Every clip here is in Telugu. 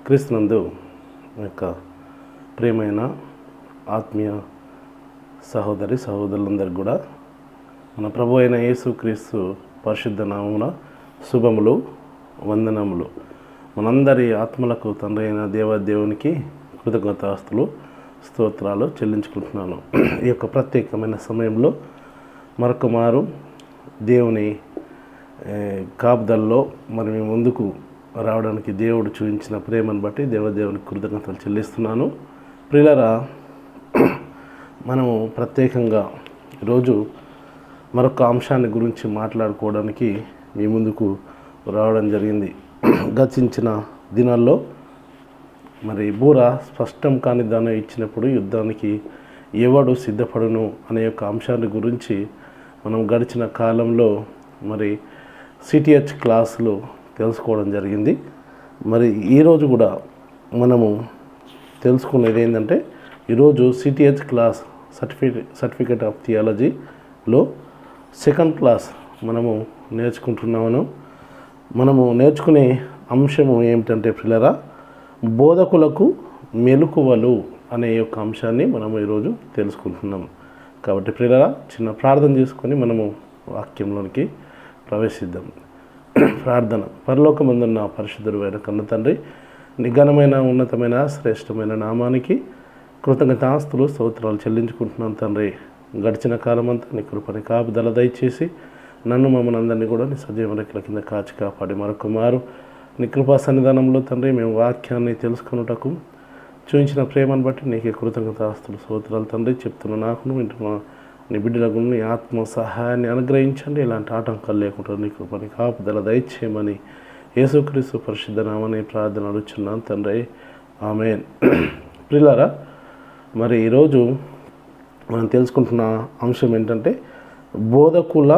క్రీస్తునందు యొక్క ప్రియమైన ఆత్మీయ సహోదరి సహోదరులందరికీ కూడా మన ప్రభు అయిన యేసుక్రీస్తు పరిశుద్ధ నామమున శుభములు వందనములు. మనందరి ఆత్మలకు తండ్రి అయిన దేవాదేవునికి కృతజ్ఞతాస్తులు స్తోత్రాలు చెల్లించుకుంటున్నాను. ఈ యొక్క ప్రత్యేకమైన సమయంలో మరొక మారు దేవుని కాపుదల్లో మరి మేము ముందుకు రావడానికి దేవుడు చూపించిన ప్రేమను బట్టి దేవదేవునికి కృతజ్ఞతలు చెల్లిస్తున్నాను. ప్రియులారా, మనము ప్రత్యేకంగా ఈరోజు మరొక అంశాన్ని గురించి మాట్లాడుకోవడానికి మీ ముందుకు రావడం జరిగింది. గతించిన దినాల్లో మరి బూర స్పష్టం కాని దాన్ని ఇచ్చినప్పుడు యుద్ధానికి ఎవడు సిద్ధపడును అనే యొక్క అంశాన్ని గురించి మనం గడిచిన కాలంలో మరి సిటిహెచ్ క్లాసులు తెలుసుకోవడం జరిగింది. మరి ఈరోజు కూడా మనము తెలుసుకునేది ఏంటంటే, ఈరోజు సిటిహెచ్ క్లాస్ సర్టిఫికేట్ ఆఫ్ థియాలజీలో సెకండ్ క్లాస్ మనము నేర్చుకుంటున్నాము. మనము నేర్చుకునే అంశము ఏమిటంటే పిల్లరా, బోధకులకు మెలకువలు అనే యొక్క అంశాన్ని మనము ఈరోజు తెలుసుకుంటున్నాము. కాబట్టి పిల్లరా, చిన్న ప్రార్థన చేసుకొని మనము వాక్యంలోనికి ప్రవేశిద్దాం. ప్రార్థన. పరలోకమందున్న పరిశుద్ధుడు అయిన కన్న తండ్రి, నీ ఘనమైన ఉన్నతమైన శ్రేష్టమైన నామానికి కృతజ్ఞతాస్తులు స్తోత్రాలు చెల్లించుకుంటున్నాను తండ్రి. గడిచిన కాలమంతా నీ కృపని కాపుదల దయచేసి నన్ను మమ్మల్ని అందరినీ కూడా నీ సజీవ రెక్కల కింద కాచి కాపాడి మరొక మారు నీ కృపా సన్నిధానంలో తండ్రి మేము వాక్యాన్ని తెలుసుకున్నటకు చూపించిన ప్రేమను బట్టి నీకే కృతజ్ఞతాస్తులు స్తోత్రాలు తండ్రి. చెప్తున్న నాకును వింటున్న నీ బిడ్డలకు నీ ఆత్మ సహాయాన్ని అనుగ్రహించండి. ఇలాంటి ఆటంకాలు లేకుండా నీ కృపని కాపుదల దయచేయమని యేసుక్రీస్తు పరిశుద్ధ నామని ప్రార్థన అడుగుచున్నాను తండ్రి, ఆమేన్. ప్రియులారా, మరి ఈరోజు మనం తెలుసుకుంటున్న అంశం ఏంటంటే, బోధకుల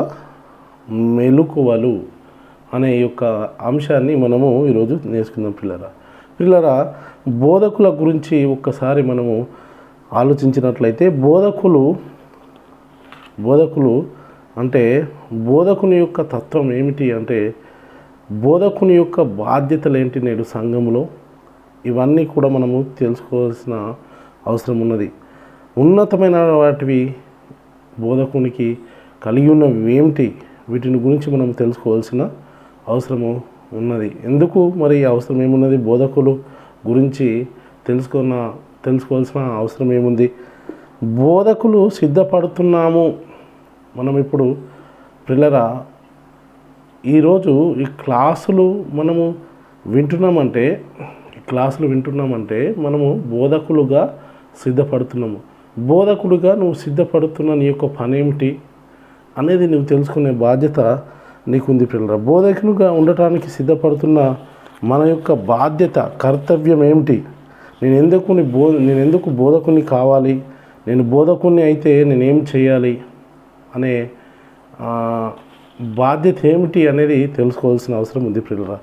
మెలకువలు అనే యొక్క అంశాన్ని మనము ఈరోజు నేర్చుకుందాం. పిల్లరా, బోధకుల గురించి ఒక్కసారి మనము ఆలోచించినట్లయితే, బోధకులు అంటే బోధకుని యొక్క తత్వం ఏమిటి అంటే, బోధకుని యొక్క బాధ్యతలు ఏంటి నేడు సంఘంలో, ఇవన్నీ కూడా మనము తెలుసుకోవాల్సిన అవసరం ఉన్నది. ఉన్నతమైన వాటివి బోధకునికి కలిగి ఉన్నవి ఏమిటి, వీటిని గురించి మనం తెలుసుకోవాల్సిన అవసరము ఉన్నది. ఎందుకు మరి అవసరం ఏమున్నది? బోధకులు గురించి తెలుసుకోవాల్సిన అవసరం ఏముంది? బోధకులు సిద్ధపడుతున్నాము. మనం ఇప్పుడు పిల్లరా ఈరోజు ఈ క్లాసులు వింటున్నామంటే మనము బోధకులుగా సిద్ధపడుతున్నాము. బోధకుడుగా నువ్వు సిద్ధపడుతున్న నీ యొక్క పని ఏమిటి అనేది నువ్వు తెలుసుకునే బాధ్యత నీకుంది. పిల్లరా, బోధకులుగా ఉండటానికి సిద్ధపడుతున్న మన యొక్క బాధ్యత, కర్తవ్యం ఏమిటి? నేను ఎందుకు బోధకుని కావాలి, నేను బోధకుని అయితే నేనేం చేయాలి అనే బాధ్యత ఏమిటి అనేది తెలుసుకోవాల్సిన అవసరం ఉంది. పిల్లరా,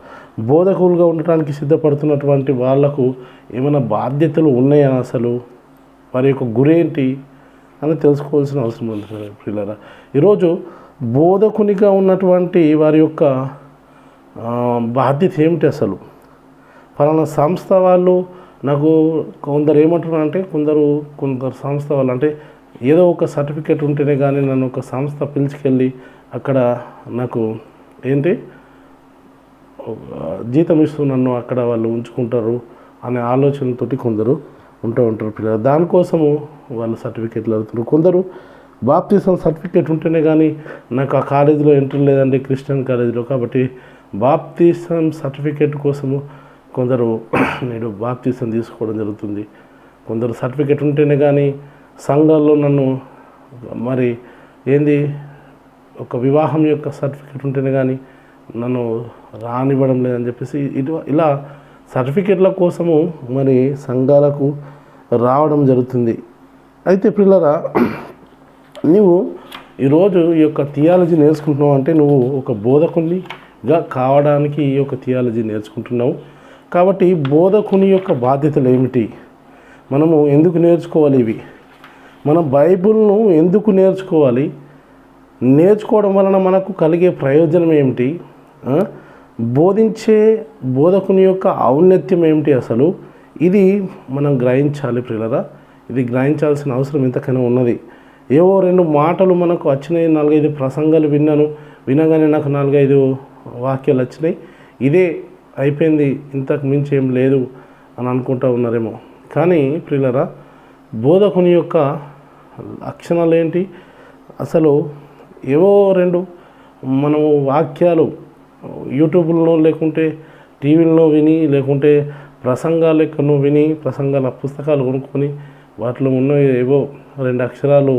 బోధకులుగా ఉండటానికి సిద్ధపడుతున్నటువంటి వాళ్లకు ఏమైనా బాధ్యతలు ఉన్నాయని, అసలు వారి యొక్క గురేంటి అని తెలుసుకోవాల్సిన అవసరం ఉంది. పిల్లరా, ఈరోజు బోధకునిగా ఉన్నటువంటి వారి యొక్క బాధ్యత ఏమిటి? అసలు ఫలానా సంస్థ వాళ్ళు నాకు కొందరు ఏమంటున్నారు అంటే, కొందరు సంస్థ వాళ్ళు అంటే ఏదో ఒక సర్టిఫికేట్ ఉంటేనే కానీ నన్ను ఒక సంస్థ పిలిచికెళ్ళి అక్కడ నాకు జీతం ఇస్తూ నన్ను అక్కడ వాళ్ళు ఉంచుకుంటారు అనే ఆలోచనతోటి కొందరు ఉంటారు పిల్లలు. దానికోసము వాళ్ళు సర్టిఫికేట్లు అడుగుతున్నారు. కొందరు బాప్తిసం సర్టిఫికేట్ ఉంటేనే కానీ నాకు ఆ కాలేజీలో ఎంట్రీ లేదండి, క్రిస్టియన్ కాలేజీలో, కాబట్టి బాప్తిసం సర్టిఫికేట్ కోసము కొందరు నేను బాప్తిసం తీసుకోవడం జరుగుతుంది. కొందరు సర్టిఫికేట్ ఉంటేనే కానీ సంఘాల్లో నన్ను మరి ఒక వివాహం యొక్క సర్టిఫికేట్ ఉంటేనే కానీ నన్ను రానివ్వడం లేదని చెప్పేసి ఇలా సర్టిఫికేట్ల కోసము మరి సంఘాలకు రావడం జరుగుతుంది. అయితే పిల్లరా, నువ్వు ఈరోజు ఈ యొక్క థియాలజీ నేర్చుకుంటున్నావు అంటే నువ్వు ఒక బోధకునిగా కావడానికి ఈ యొక్క థియాలజీ నేర్చుకుంటున్నావు. కాబట్టి బోధకుని యొక్క బాధ్యతలు ఏమిటి, మనము ఎందుకు నేర్చుకోవాలి, ఇవి మనం బైబిల్ను ఎందుకు నేర్చుకోవాలి, నేర్చుకోవడం వలన మనకు కలిగే ప్రయోజనం ఏమిటి, బోధించే బోధకుని యొక్క ఔన్నత్యం ఏమిటి అసలు, ఇది మనం గ్రహించాలి ప్రియులరా. ఇది గ్రహించాల్సిన అవసరం ఇంతకైనా ఉన్నది. ఏవో 2 మాటలు మనకు వచ్చినాయి, 4-5 ప్రసంగాలు వినగానే నాకు 4-5 వాక్యాలు వచ్చినాయి, ఇదే అయిపోయింది, ఇంతకు మించి ఏం లేదు అని అనుకుంటూ ఉన్నారేమో. కానీ ప్రియులరా, బోధకుని యొక్క లక్షణాలు ఏంటి అసలు? ఏవో 2 మనము వాక్యాలు యూట్యూబ్లో లేకుంటే టీవీల్లో విని, లేకుంటే ప్రసంగాలు ఎక్కడో విని, ప్రసంగాల పుస్తకాలు కొనుక్కొని వాటిలో ఉన్న ఏవో 2 అక్షరాలు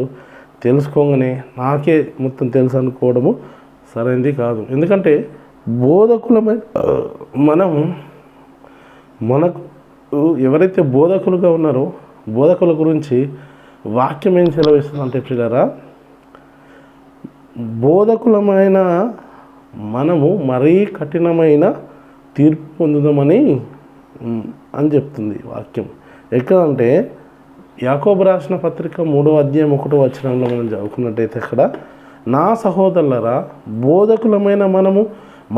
తెలుసుకోగానే నాకే మొత్తం తెలుసు అనుకోవడము సరైనది కాదు. ఎందుకంటే బోధకులమైన మనకు ఎవరైతే బోధకులుగా ఉన్నారో బోధకుల గురించి వాక్యం ఏం సెలవిస్తుందంటే ప్రియులారా, బోధకులమైన మనము మరీ కఠినమైన తీర్పు పొందుదామని చెప్తుంది వాక్యం. ఎక్కడంటే యాకోబు రాసిన పత్రిక 3వ అధ్యాయం 1వ వచనంలో మనం చదువుకున్నట్టయితే, అక్కడ నా సహోదరులరా, బోధకులమైన మనము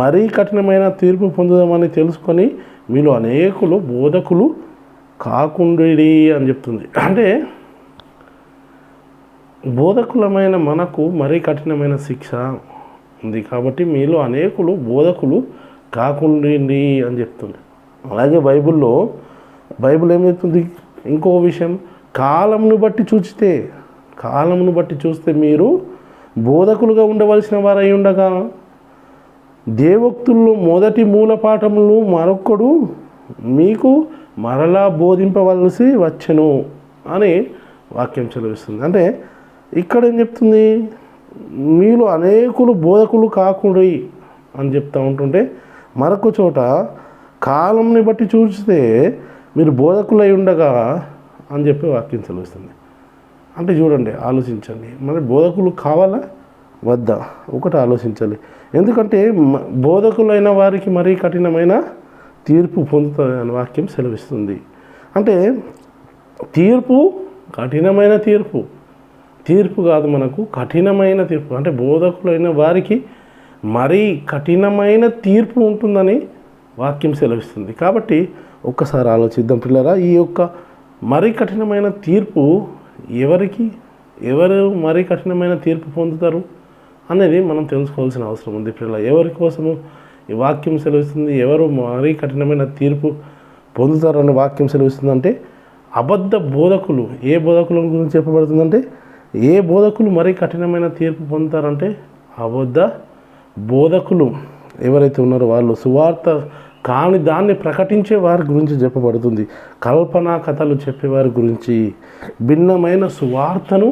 మరీ కఠినమైన తీర్పు పొందుదామని తెలుసుకొని మీలో అనేకులు బోధకులు కాకుండిరి అని చెప్తుంది. అంటే బోధకులమైన మనకు మరీ కఠినమైన శిక్ష ఉంది కాబట్టి మీలో అనేకులు బోధకులు కాకుండిరి అని చెప్తుంది. అలాగే బైబిల్ ఏం చెప్తుంది? ఇంకో విషయం, కాలమును బట్టి చూస్తే మీరు బోధకులుగా ఉండవలసిన వారై ఉండగా దేవోక్తుల్లో మొదటి మూలపాఠములు మరొకడు మీకు మరలా బోధింపవలసి వచ్చెను అని వాక్యం సెలవిస్తుంది. అంటే ఇక్కడ ఏం చెప్తుంది? మీలో అనేకులు బోధకులు కాకుండా అని చెప్తూ ఉంటుంటే, మరొక చోట కాలంని బట్టి చూస్తే మీరు బోధకులై ఉండగా అని చెప్పి వాక్యం సెలవిస్తుంది. అంటే చూడండి, ఆలోచించండి, మరి బోధకులు కావాలా వద్దా ఒకటి ఆలోచించాలి. ఎందుకంటే బోధకులైన వారికి మరీ కఠినమైన తీర్పు పొందుతుంది అని వాక్యం సెలవిస్తుంది. అంటే తీర్పు కఠినమైన తీర్పు కాదు, మనకు కఠినమైన తీర్పు. అంటే బోధకులైన వారికి మరీ కఠినమైన తీర్పు ఉంటుందని వాక్యం సెలవిస్తుంది. కాబట్టి ఒక్కసారి ఆలోచిద్దాం పిల్లరా, ఈ యొక్క మరీ కఠినమైన తీర్పు ఎవరు మరీ కఠినమైన తీర్పు పొందుతారు అనేది మనం తెలుసుకోవాల్సిన అవసరం ఉంది పిల్లల. ఎవరి కోసము ఈ వాక్యం సెలవిస్తుంది? ఎవరు మరీ కఠినమైన తీర్పు పొందుతారని వాక్యం సెలవిస్తుందంటే, అబద్ధ బోధకులు. ఏ బోధకుల గురించి చెప్పబడుతుందంటే, ఏ బోధకులు మరీ కఠినమైన తీర్పు పొందుతారంటే అబద్ధ బోధకులు ఎవరైతే ఉన్నారో వాళ్ళు. సువార్త కాని దాన్ని ప్రకటించే వారి గురించి చెప్పబడుతుంది. కల్పనా కథలు చెప్పేవారి గురించి, భిన్నమైన సువార్తను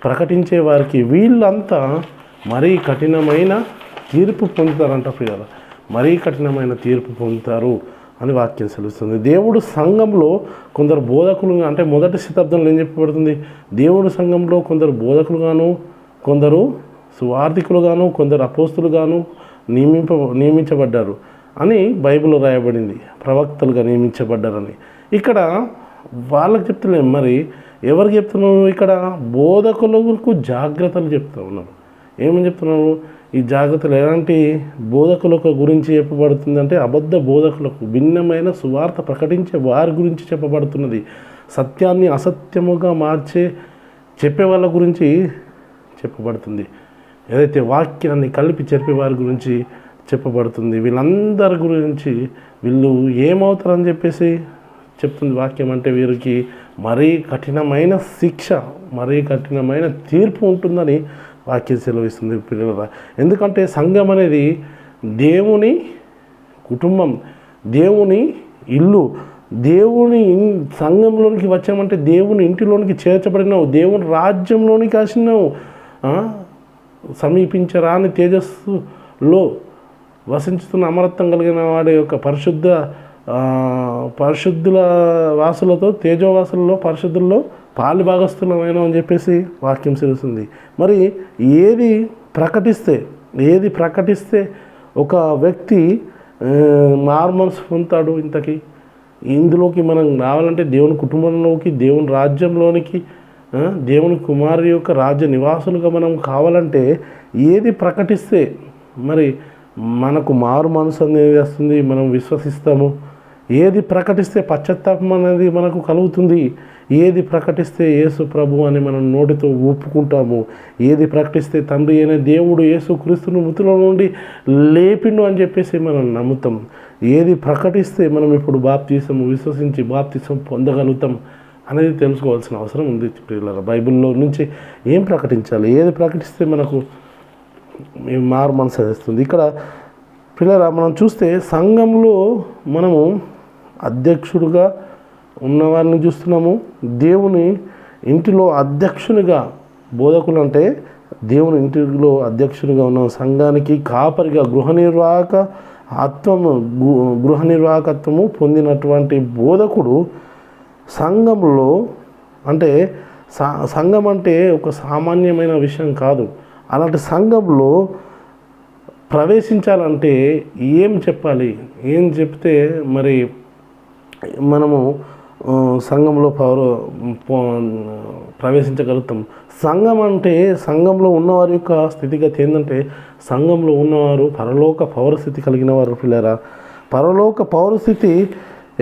ప్రకటించే వారికి, వీళ్ళంతా మరీ కఠినమైన తీర్పు పొందుతారంట పిల్లలు. మరీ కఠినమైన తీర్పు పొందుతారు అని వాక్యం సెలవుస్తుంది. దేవుడు సంఘంలో కొందరు బోధకులు, అంటే మొదటి శతాబ్దంలో ఏం చెప్పబడుతుంది? దేవుడు సంఘంలో కొందరు బోధకులుగాను, కొందరు సువార్థికులుగాను, కొందరు అపోస్తులుగాను నియమించబడ్డారు అని బైబిల్లో రాయబడింది. ప్రవక్తలుగా నియమించబడ్డారని. ఇక్కడ వాళ్ళకి చెప్తలేము, మరి ఎవరికి చెప్తున్నారు? ఇక్కడ బోధకులకు జాగ్రత్తలు చెప్తూ ఉన్నారు. ఏమని చెప్తున్నారు? ఈ జాగ్రత్తలు ఎలాంటి బోధకులకు గురించి చెప్పబడుతుంది అంటే, అబద్ధ బోధకులకు, భిన్నమైన సువార్త ప్రకటించే వారి గురించి చెప్పబడుతున్నది. సత్యాన్ని అసత్యముగా చెప్పే వాళ్ళ గురించి చెప్పబడుతుంది. ఏదైతే వాక్యాన్ని కలిపి చెప్పే వారి గురించి చెప్పబడుతుంది. వీళ్ళందరి గురించి వీళ్ళు ఏమవుతారని చెప్పేసి చెప్తుంది వాక్యం. అంటే వీరికి మరీ కఠినమైన శిక్ష, మరీ కఠినమైన తీర్పు ఉంటుందని వాక్యం సెలవిస్తుంది పిల్లల. ఎందుకంటే సంఘం అనేది దేవుని కుటుంబం, దేవుని ఇల్లు. దేవుని సంఘంలోనికి వచ్చామంటే దేవుని ఇంటిలోనికి చేర్చబడినావు, దేవుని రాజ్యంలోనికి వచ్చినావు. సమీపించరాని తేజస్సులో వసించుతున్న అమరత్వం కలిగిన వాడి యొక్క పరిశుద్ధుల వాసులతో, తేజోవాసులలో, పరిశుద్ధుల్లో పాలి భాగస్థులమైన అని చెప్పేసి వాక్యం తెలుస్తుంది. మరి ఏది ప్రకటిస్తే ఒక వ్యక్తి మారుమనసు పొందుతాడు? ఇందులోకి మనం రావాలంటే దేవుని కుటుంబంలోకి, దేవుని రాజ్యంలోనికి, దేవుని కుమారు యొక్క రాజ్య నివాసులుగా మనం కావాలంటే ఏది ప్రకటిస్తే మరి మనకు మారు మనసు అనేది వస్తుంది, మనం విశ్వసిస్తాము. ఏది ప్రకటిస్తే పశ్చాత్తాపం అనేది మనకు కలుగుతుంది, ఏది ప్రకటిస్తే యేసు ప్రభు అని మనం నోటితో ఒప్పుకుంటాము, ఏది ప్రకటిస్తే తండ్రి అయిన దేవుడు యేసు క్రీస్తును మృతుల నుండి లేపిండు అని చెప్పేసి మనం నమ్ముతాం, ఏది ప్రకటిస్తే మనం ఇప్పుడు బాప్తిసం విశ్వసించి బాప్తిసం పొందగలుగుతాం అనేది తెలుసుకోవాల్సిన అవసరం ఉంది ప్రియులారా. బైబిల్లో నుంచి ఏం ప్రకటించాలి, ఏది ప్రకటిస్తే మనకు మారు మనసు వస్తుంది. ఇక్కడ ప్రియులారా మనం చూస్తే సంఘంలో మనము అధ్యక్షుడుగా ఉన్నవారిని చూస్తున్నాము, దేవుని ఇంటిలో అధ్యక్షునిగా, బోధకులు అంటే దేవుని ఇంటిలో అధ్యక్షునిగా ఉన్న సంఘానికి కాపరిగా గృహ నిర్వాహకత్వము పొందినటువంటి బోధకుడు సంఘంలో, అంటే సంఘం అంటే ఒక సామాన్యమైన విషయం కాదు. అలాంటి సంఘంలో ప్రవేశించాలంటే ఏం చెప్పాలి, ఏం చెప్తే మరి మనము సంఘంలో ప్రవేశించగలుగుతాం. సంఘం అంటే సంఘంలో ఉన్నవారి యొక్క స్థితిగతి ఏంటంటే, సంఘంలో ఉన్నవారు పరలోక పౌరస్థితి కలిగిన వారు పిల్లరా. పరలోక పౌరస్థితి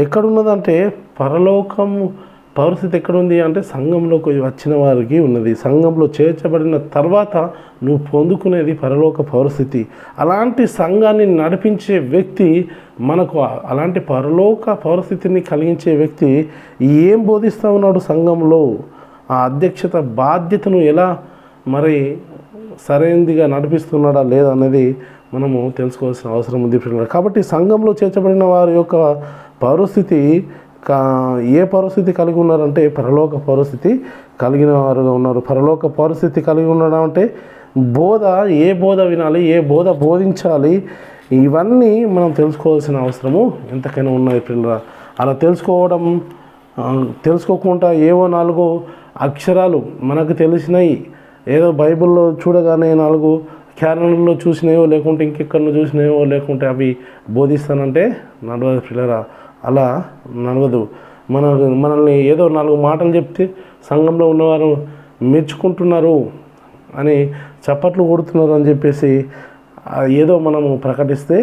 ఎక్కడున్నదంటే, పౌరస్థితి ఎక్కడుంది అంటే సంఘంలోకి వచ్చిన వారికి ఉన్నది. సంఘంలో చేర్చబడిన తర్వాత నువ్వు పొందుకునేది పరలోక పౌరస్థితి. అలాంటి సంఘాన్ని నడిపించే వ్యక్తి, మనకు అలాంటి పరలోక పౌరస్థితిని కలిగించే వ్యక్తి ఏం బోధిస్తూ ఉన్నాడు సంఘంలో, ఆ అధ్యక్షత బాధ్యతను ఎలా మరి సరైనదిగా నడిపిస్తున్నాడా లేదా అనేది మనము తెలుసుకోవాల్సిన అవసరం ఉంది. కాబట్టి సంఘంలో చేర్చబడిన వారి యొక్క పౌరస్థితి ఏ పౌరస్థితి కలిగి ఉన్నారంటే పరలోక పౌరస్థితి కలిగిన వారుగా ఉన్నారు. పరలోక పౌరస్థితి కలిగి ఉండడం అంటే ఏ బోధ వినాలి, ఏ బోధ బోధించాలి, ఇవన్నీ మనం తెలుసుకోవాల్సిన అవసరము ఎంతకైనా ఉన్నది పిల్లరా. అలా తెలుసుకోకుండా ఏవో 4 అక్షరాలు మనకు తెలిసినవి, ఏదో బైబిల్లో చూడగానే 4 క్యాలెండర్లో చూసినాయో లేకుంటే ఇంకెక్కడో చూసినాయో లేకుంటే అవి బోధిస్తానంటే నడవదు పిల్లరా. అలా నడవదు. మనల్ని ఏదో 4 మాటలు చెప్తే సంఘంలో ఉన్నవారు మెచ్చుకుంటున్నారు అని చప్పట్లు కొడుతున్నారు అని చెప్పేసి ఏదో మనము ప్రకటిస్తే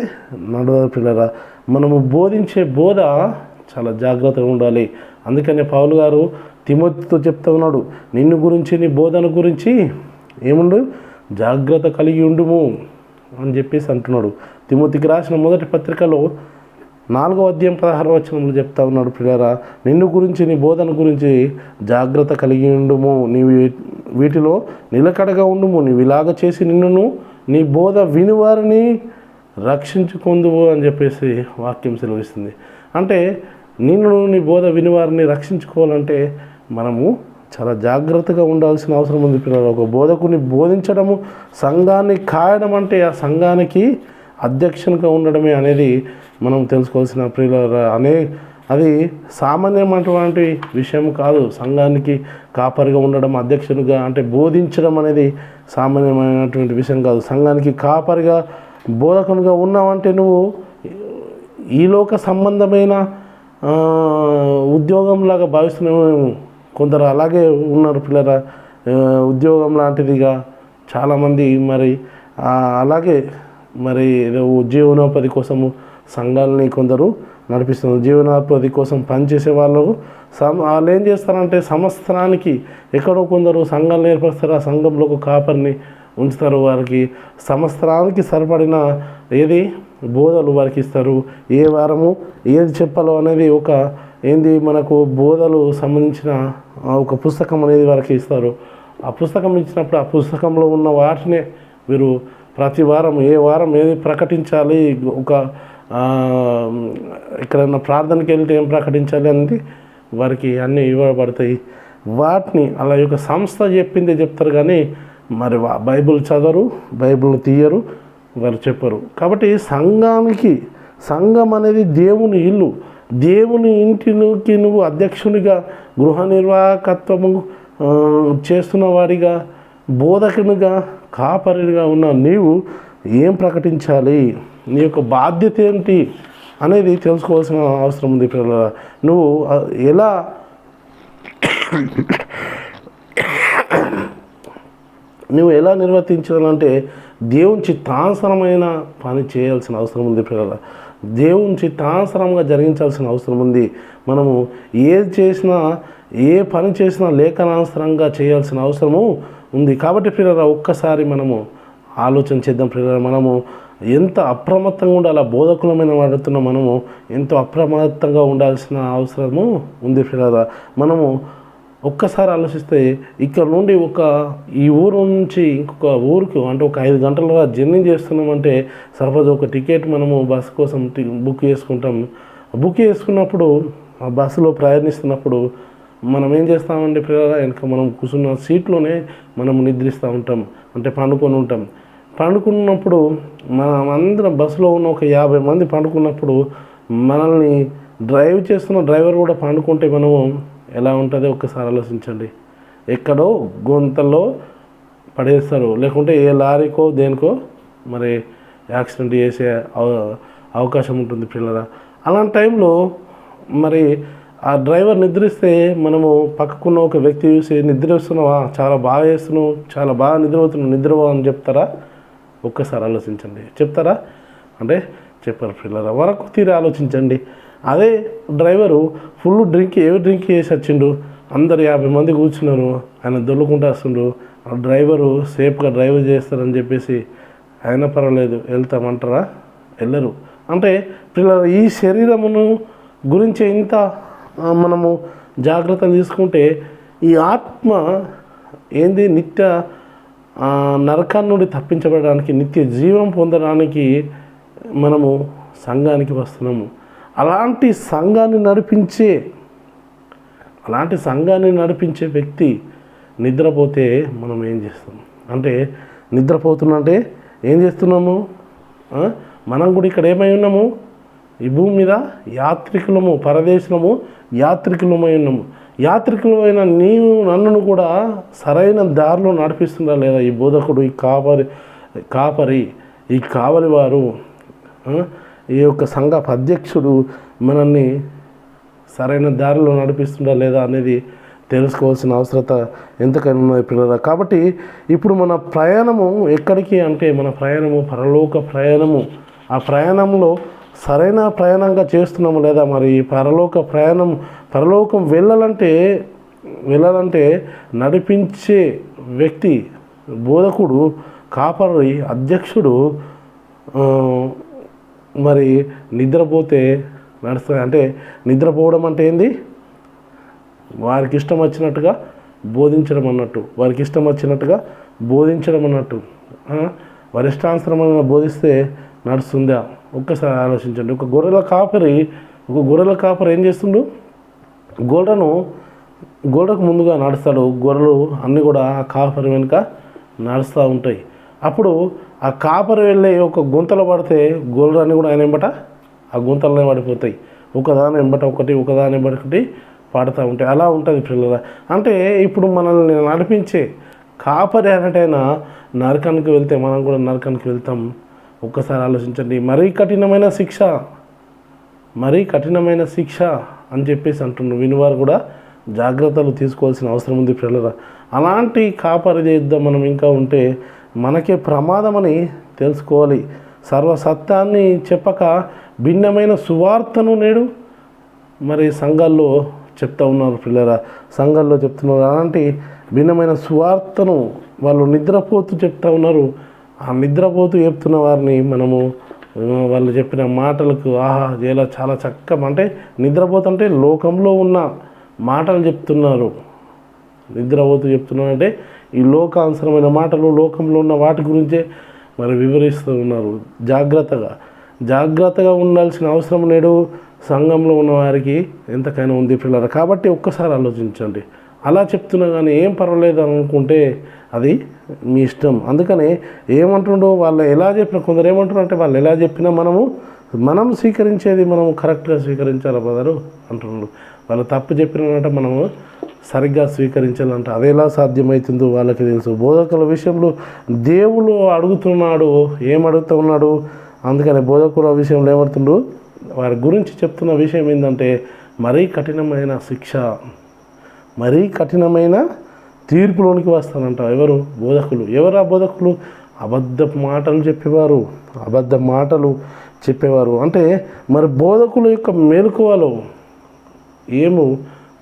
నడవదు పిల్లరా. మనము బోధించే బోధ చాలా జాగ్రత్తగా ఉండాలి. అందుకనే పౌలు గారు తిమోతితో చెప్తూ ఉన్నాడు, నిన్ను గురించి నీ బోధన గురించి ఏముండు జాగ్రత్త కలిగి ఉండుము అని చెప్పేసి అంటున్నాడు. తిమోతికి రాసిన మొదటి పత్రికలో 4వ అధ్యాయం 16వ వచనంలో చెప్తా ఉన్నాడు పిల్లరా, నిన్ను గురించి నీ బోధన గురించి జాగ్రత్త కలిగి ఉండుము, నీవు వీటిలో నిలకడగా ఉండుము, నీవు ఇలాగ చేసి నిన్నును నీ బోధ వినివారిని రక్షించుకుందువు అని చెప్పేసి వాక్యం సెలవిస్తుంది. అంటే నిన్ను నీ బోధ వినివారిని రక్షించుకోవాలంటే మనము చాలా జాగ్రత్తగా ఉండాల్సిన అవసరం ఉంది పిల్లలు. ఒక బోధకుని బోధించడము, సంఘాన్ని కాయడం అంటే ఆ సంఘానికి అధ్యక్షునిగా ఉండడమే అనేది మనం తెలుసుకోవాల్సిన ప్రియుల అది సామాన్యమైనటువంటి విషయం కాదు. సంఘానికి కాపరిగా ఉండడం, అధ్యక్షునిగా అంటే బోధించడం అనేది సామాన్యమైనటువంటి విషయం కాదు. సంఘానికి కాపరిగా బోధకునిగా ఉన్నావంటే నువ్వు ఈ లోక సంబంధమైన ఉద్యోగంలాగా భావిస్తున్నాము. కొందరు అలాగే ఉన్నారు పిల్లరా, ఉద్యోగం లాంటిదిగా చాలామంది మరి అలాగే మరి ఏదో జీవనోపాధి కోసము సంఘాలని కొందరు నడిపిస్తున్నారు. జీవనోపాధి కోసం పనిచేసే వాళ్ళు ఏం చేస్తారంటే సంవత్సరానికి ఎక్కడో కొందరు సంఘాలను ఏర్పరుస్తారు, ఆ సంఘంలో ఒక కాపరిని ఉంచుతారు. వారికి సంవత్సరానికి సరిపడిన బోధలు వారికి ఇస్తారు. ఏ వారము ఏది చెప్పాలో అనేది మనకు బోధలు సంబంధించిన ఒక పుస్తకం అనేది వారికి ఇస్తారు. ఆ పుస్తకం ఇచ్చినప్పుడు ఆ పుస్తకంలో ఉన్న వాటినే వీరు ప్రతి వారం ఏది ప్రకటించాలి, ఎక్కడైనా ప్రార్థనకి వెళ్తే ఏం ప్రకటించాలి అనేది వారికి అన్నీ ఇవ్వబడతాయి. వాటిని అలా యొక్క సంస్థ చెప్పిందే చెప్తారు, కానీ మరి బైబిల్ చదవరు, బైబిల్ని తీయరు, వారు చెప్పరు. కాబట్టి సంఘం అనేది దేవుని ఇల్లు. దేవుని ఇంటికి నువ్వు అధ్యక్షునిగా, గృహ నిర్వాహకత్వము చేస్తున్న వాడిగా, బోధకునిగా, కాపరిగా ఉన్న నీవు ఏం ప్రకటించాలి, నీ యొక్క బాధ్యత ఏంటి అనేది తెలుసుకోవాల్సిన అవసరం ఉంది పిల్లల. నువ్వు ఎలా నిర్వర్తించాలంటే దేవుని చిత్తానుసారమైన పని చేయాల్సిన అవసరం ఉంది పిల్లల. దేవుని చిత్తానుసారంగా జరిగించాల్సిన అవసరం ఉంది. మనము ఏది చేసినా, ఏ పని చేసినా లేఖనానుసారంగా చేయాల్సిన అవసరము ఉంది. కాబట్టి పిల్లల ఒక్కసారి మనము ఆలోచన చేద్దాం పిల్లల. మనము ఎంత అప్రమత్తంగా ఉండాలి, బోధకులమైన వాడుతున్న మనము ఎంతో అప్రమత్తంగా ఉండాల్సిన అవసరము ఉంది పిల్లల. మనము ఒక్కసారి ఆలోచిస్తే ఇక్కడ నుండి ఈ ఊరు నుంచి ఇంకొక ఊరికి అంటే ఒక 5 గంటల జర్నీ చేస్తున్నామంటే సపోజ్ ఒక టికెట్ మనము బస్సు కోసం బుక్ చేసుకుంటాం. బుక్ చేసుకున్నప్పుడు ఆ బస్సులో ప్రయాణిస్తున్నప్పుడు మనం ఏం చేస్తామంటే పిల్లల, వెనక మనం కూర్చున్న సీట్లోనే మనం నిద్రిస్తూ ఉంటాం, అంటే పండుకొని ఉంటాం. పండుకున్నప్పుడు మనం అందరం బస్సులో ఉన్న ఒక 50 మంది పండుకున్నప్పుడు మనల్ని డ్రైవ్ చేస్తున్న డ్రైవర్ కూడా పండుకుంటే మనము ఎలా ఉంటుందో ఒక్కసారి ఆలోచించండి. ఎక్కడో గొంతల్లో పడేస్తారు, లేకుంటే ఏ లారీకో దేనికో మరి యాక్సిడెంట్ చేసే అవకాశం ఉంటుంది పిల్లల. అలాంటి టైంలో మరి ఆ డ్రైవర్ నిద్రిస్తే మనము పక్కకున్న ఒక వ్యక్తి చూసి నిద్రిస్తున్నావా, చాలా బాగా చేస్తున్నావు, చాలా బాగా నిద్రపోతున్నావు, నిద్రపో అని చెప్తారా? ఒక్కసారి ఆలోచించండి. చెప్తారా? అంటే చెప్పారు పిల్లల. వరకు తీరి ఆలోచించండి. అదే డ్రైవరు ఫుల్ డ్రింక్ చేసి వచ్చిండు, అందరు 50 మంది కూర్చున్నారు, ఆయన దొల్లుకుంటూ వస్తుండ్రు. ఆ డ్రైవరు సేఫ్గా డ్రైవ్ చేస్తారని చెప్పేసి అయినా పర్వాలేదు వెళ్తామంటారా? వెళ్ళరు. అంటే పిల్లల ఈ శరీరమును గురించి ఇంత మనము జాగ్రత్తలు తీసుకుంటే ఈ ఆత్మ ఏంది, నిత్య నరకాన్ని నుండి తప్పించబడడానికి, నిత్య జీవం పొందడానికి మనము సంఘానికి వస్తున్నాము. అలాంటి సంఘాన్ని నడిపించే వ్యక్తి నిద్రపోతే మనం ఏం చేస్తాం? అంటే నిద్రపోతున్నంటే ఏం చేస్తున్నాము? మనం కూడా ఇక్కడ ఏమై ఉన్నాము? ఈ భూమి మీద యాత్రికులము, పరదేశులము, యాత్రికులమై ఉన్నాము. యాత్రికులమైన నీవు నన్ను కూడా సరైన దారిలో నడిపిస్తుందా లేదా ఈ బోధకుడు, ఈ కాపరి, ఈ కావలి వారు, ఈ యొక్క సంఘ అధ్యక్షుడు మనల్ని సరైన దారిలో నడిపిస్తుందా లేదా అనేది తెలుసుకోవాల్సిన అవసరత ఎంతకైనా ఉన్నది పిల్లల. కాబట్టి ఇప్పుడు మన ప్రయాణము ఎక్కడికి అంటే మన ప్రయాణము పరలోక ప్రయాణము. ఆ ప్రయాణంలో సరైన ప్రయాణంగా చేస్తున్నాము లేదా? మరి పరలోకం వెళ్ళాలంటే నడిపించే వ్యక్తి, బోధకుడు, కాపరి, అధ్యక్షుడు మరి నిద్రపోతే నడుస్తుంది. అంటే నిద్రపోవడం అంటే ఏంది? వారికి ఇష్టం వచ్చినట్టుగా బోధించడం అన్నట్టు, వారి ఇష్టానుసరమైన బోధిస్తే నడుస్తుందా? ఒక్కసారి ఆలోచించండి. ఒక గొర్రెల కాపరి ఏం చేస్తుండు? గొర్రెకు ముందుగా నడుస్తాడు. గొర్రెలు అన్నీ కూడా ఆ కాపరి వెనుక నడుస్తూ ఉంటాయి. అప్పుడు ఆ కాపరి వెళ్ళి ఒక గుంతలో పడితే గొర్రెలన్నీ కూడా ఆయన వెంబట ఆ గుంతలనే పడిపోతాయి. ఒకదాని వెంబట ఒకటి పడుతూ ఉంటాయి. అలా ఉంటుంది పిల్లల. అంటే ఇప్పుడు మనల్ని నడిపించే కాపరి అన్నట్టయినా నరకానికి వెళ్తే మనం కూడా నరకానికి వెళ్తాం. ఒక్కసారి ఆలోచించండి. మరీ కఠినమైన శిక్ష అని చెప్పేసి అంటున్నారు. వినివారు కూడా జాగ్రత్తలు తీసుకోవాల్సిన అవసరం ఉంది పిల్లల. అలాంటి కాపరి చేద్దాం మనం ఇంకా ఉంటే మనకే ప్రమాదమని తెలుసుకోవాలి. సర్వసత్యాన్ని చెప్పక భిన్నమైన సువార్తను నేడు మరి సంఘాల్లో చెప్తా ఉన్నారు పిల్లల. సంఘాల్లో చెప్తున్నారు. అలాంటి భిన్నమైన సువార్తను వాళ్ళు నిద్రపోతూ చెప్తా ఉన్నారు. ఆ నిద్రపోతూ చెప్తున్న వారిని మనము వాళ్ళు చెప్పిన మాటలకు ఇలా చాలా చక్కగా, అంటే నిద్రపోతుంటే లోకంలో ఉన్న మాటలు చెప్తున్నారు. నిద్రపోతూ చెప్తున్నారంటే ఈ లోకానుసరమైన మాటలు, లోకంలో ఉన్న వాటి గురించే మరి వివరిస్తూ ఉన్నారు. జాగ్రత్తగా ఉండాల్సిన అవసరం నేడు సంఘంలో ఉన్న వారికి ఎంతకైనా ఉంది పిల్లలు. కాబట్టి ఒక్కసారి ఆలోచించండి. అలా చెప్తున్నా కానీ ఏం పర్వాలేదు అనుకుంటే అది మీ ఇష్టం. అందుకనే ఏమంటుండో వాళ్ళు ఎలా చెప్పినా, కొందరు ఏమంటున్నారు అంటే వాళ్ళు ఎలా చెప్పినా మనం స్వీకరించేది మనం కరెక్ట్గా స్వీకరించాలి బ్రదరు అంటున్నారు. వాళ్ళు తప్పు చెప్పినట్ట మనము సరిగ్గా స్వీకరించాలంట. అది ఎలా సాధ్యమవుతుందో వాళ్ళకి తెలుసు. బోధకుల విషయంలో దేవుడు అడుగుతున్నాడు, అడుగుతూ ఉన్నాడు. అందుకని బోధకుల విషయంలో ఏమడుతుండు, వారి గురించి చెప్తున్న విషయం ఏంటంటే మరీ కఠినమైన శిక్ష, మరీ కఠినమైన తీర్పులోనికి వస్తానంట. ఎవరు? బోధకులు. ఎవరు ఆ బోధకులు? అబద్ధ మాటలు చెప్పేవారు. అంటే మరి బోధకుల యొక్క మెలకువలో ఏమో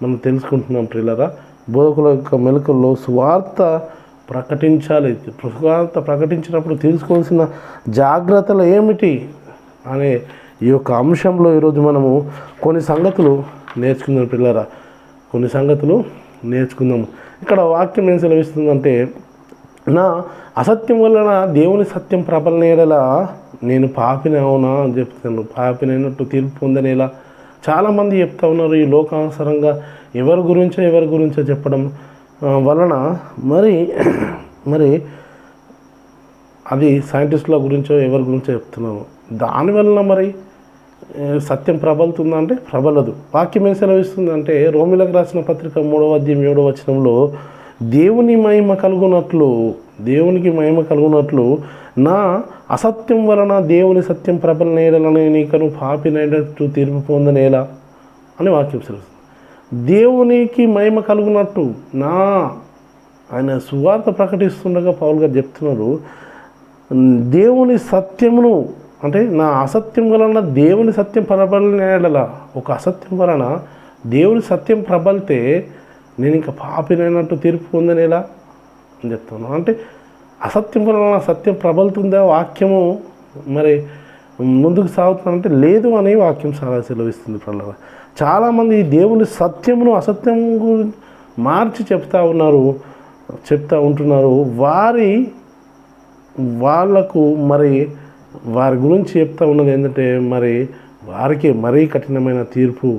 మనం తెలుసుకుంటున్నాం ప్రియులారా. బోధకుల యొక్క మెలకువలో సువార్త ప్రకటించాలి. సువార్త ప్రకటించినప్పుడు తీసుకోవాల్సిన జాగ్రత్తలు ఏమిటి అనే ఈ యొక్క అంశంలో ఈరోజు మనము కొన్ని సంగతులు నేర్చుకుందాం పిల్లరా. కొన్ని సంగతులు నేర్చుకుందాము. ఇక్కడ వాక్యం ఏం సెలవిస్తుందంటే, నా అసత్యం వలన దేవుని సత్యం ప్రబలనేలా నేను పాపిని అవునా అని చెప్తాను. పాపినైనట్టు తీర్పు పొందనేలా చాలామంది చెప్తా ఉన్నారు. ఈ లోకానుసారంగా ఎవరి గురించో చెప్పడం వలన మరి అది సైంటిస్టుల గురించో ఎవరి గురించో చెప్తున్నాము. దానివల్ల మరి సత్యం ప్రబలుతుందా అంటే ప్రబలదు. వాక్యం ఏం సెలవిస్తుందంటే, రోమిలకు రాసిన పత్రిక 3వ అధ్యాయం 7వ వచనంలో, దేవునికి మహిమ కలుగునట్లు నా అసత్యం వలన దేవుని సత్యం ప్రబలనేలని నీకను పాపినైనట్టు తీర్పు పొందనేలా అని వాక్యం సెలవిస్తుంది. దేవునికి మహిమ కలుగునట్టు ఆయన సువార్త ప్రకటిస్తుండగా పౌలు గారు చెప్తున్నారు, దేవుని సత్యమును అంటే నా అసత్యం వలన దేవుని సత్యం ప్రబలనేలా, ఒక అసత్యం వలన దేవుని సత్యం ప్రబలితే నేను ఇంకా పాపినైనట్టు తీర్పు పొందనేలా అని చెప్తున్నాను. అంటే అసత్యం వలన సత్యం ప్రబలుతుందా, వాక్యము మరి ముందుకు సాగుతుందంటే లేదు అని వాక్యం సెలవిస్తుంది. ప్రజల చాలామంది దేవుని సత్యమును అసత్యం మార్చి చెప్తూ ఉంటున్నారు. వాళ్లకు మరి వారి గురించి చెప్తా ఉన్నది ఏంటంటే, మరి వారికి మరీ కఠినమైన తీర్పు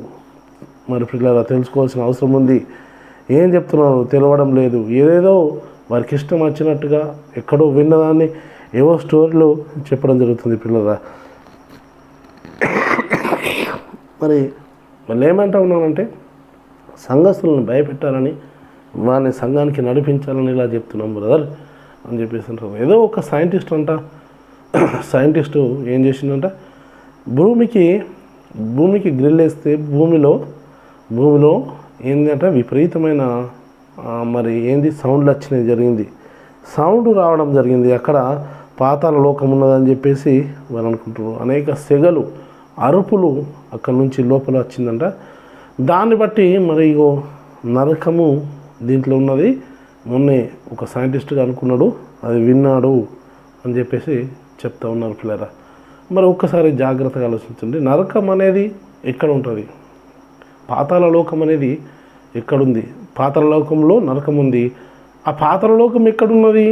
మరి పిల్లలు తెలుసుకోవాల్సిన అవసరం ఉంది. ఏం చెప్తున్నారు తెలవడం లేదు. ఏదేదో వారికి ఇష్టం వచ్చినట్టుగా ఎక్కడో విన్నదాన్ని ఏవో స్టోరీలు చెప్పడం జరుగుతుంది పిల్లల. మరి వాళ్ళు ఏమంటా ఉన్నానంటే, సంఘస్థులను భయపెట్టాలని, వారిని సంఘానికి నడిపించాలని ఇలా చెప్తున్నాం బ్రదర్ అని చెప్పేసి అంటారు. ఏదో ఒక సైంటిస్టు ఏం చేసిందంట, భూమికి గ్రిల్ వేస్తే భూమిలో ఏంటంటే విపరీతమైన సౌండ్లు వచ్చినాయి, సౌండ్ రావడం జరిగింది. అక్కడ పాతాళ లోకం ఉన్నదని చెప్పేసి వాళ్ళు అనుకుంటున్నారు. అనేక సెగలు, అరుపులు అక్కడ నుంచి లోపల వచ్చిందంట. దాన్ని బట్టి మరి నరకము దీంట్లో ఉన్నది. మొన్నే ఒక సైంటిస్ట్గా అనుకున్నాడు, అది విన్నాడు అని చెప్పేసి చెప్తా ఉన్నారు పిల్లరా. మరి ఒక్కసారి జాగ్రత్తగా ఆలోచించండి. నరకం అనేది ఎక్కడ ఉంటుంది, పాతాళ లోకం అనేది ఎక్కడుంది, పాతాళ లోకంలో నరకం ఉంది. ఆ పాతాళ లోకం ఎక్కడున్నది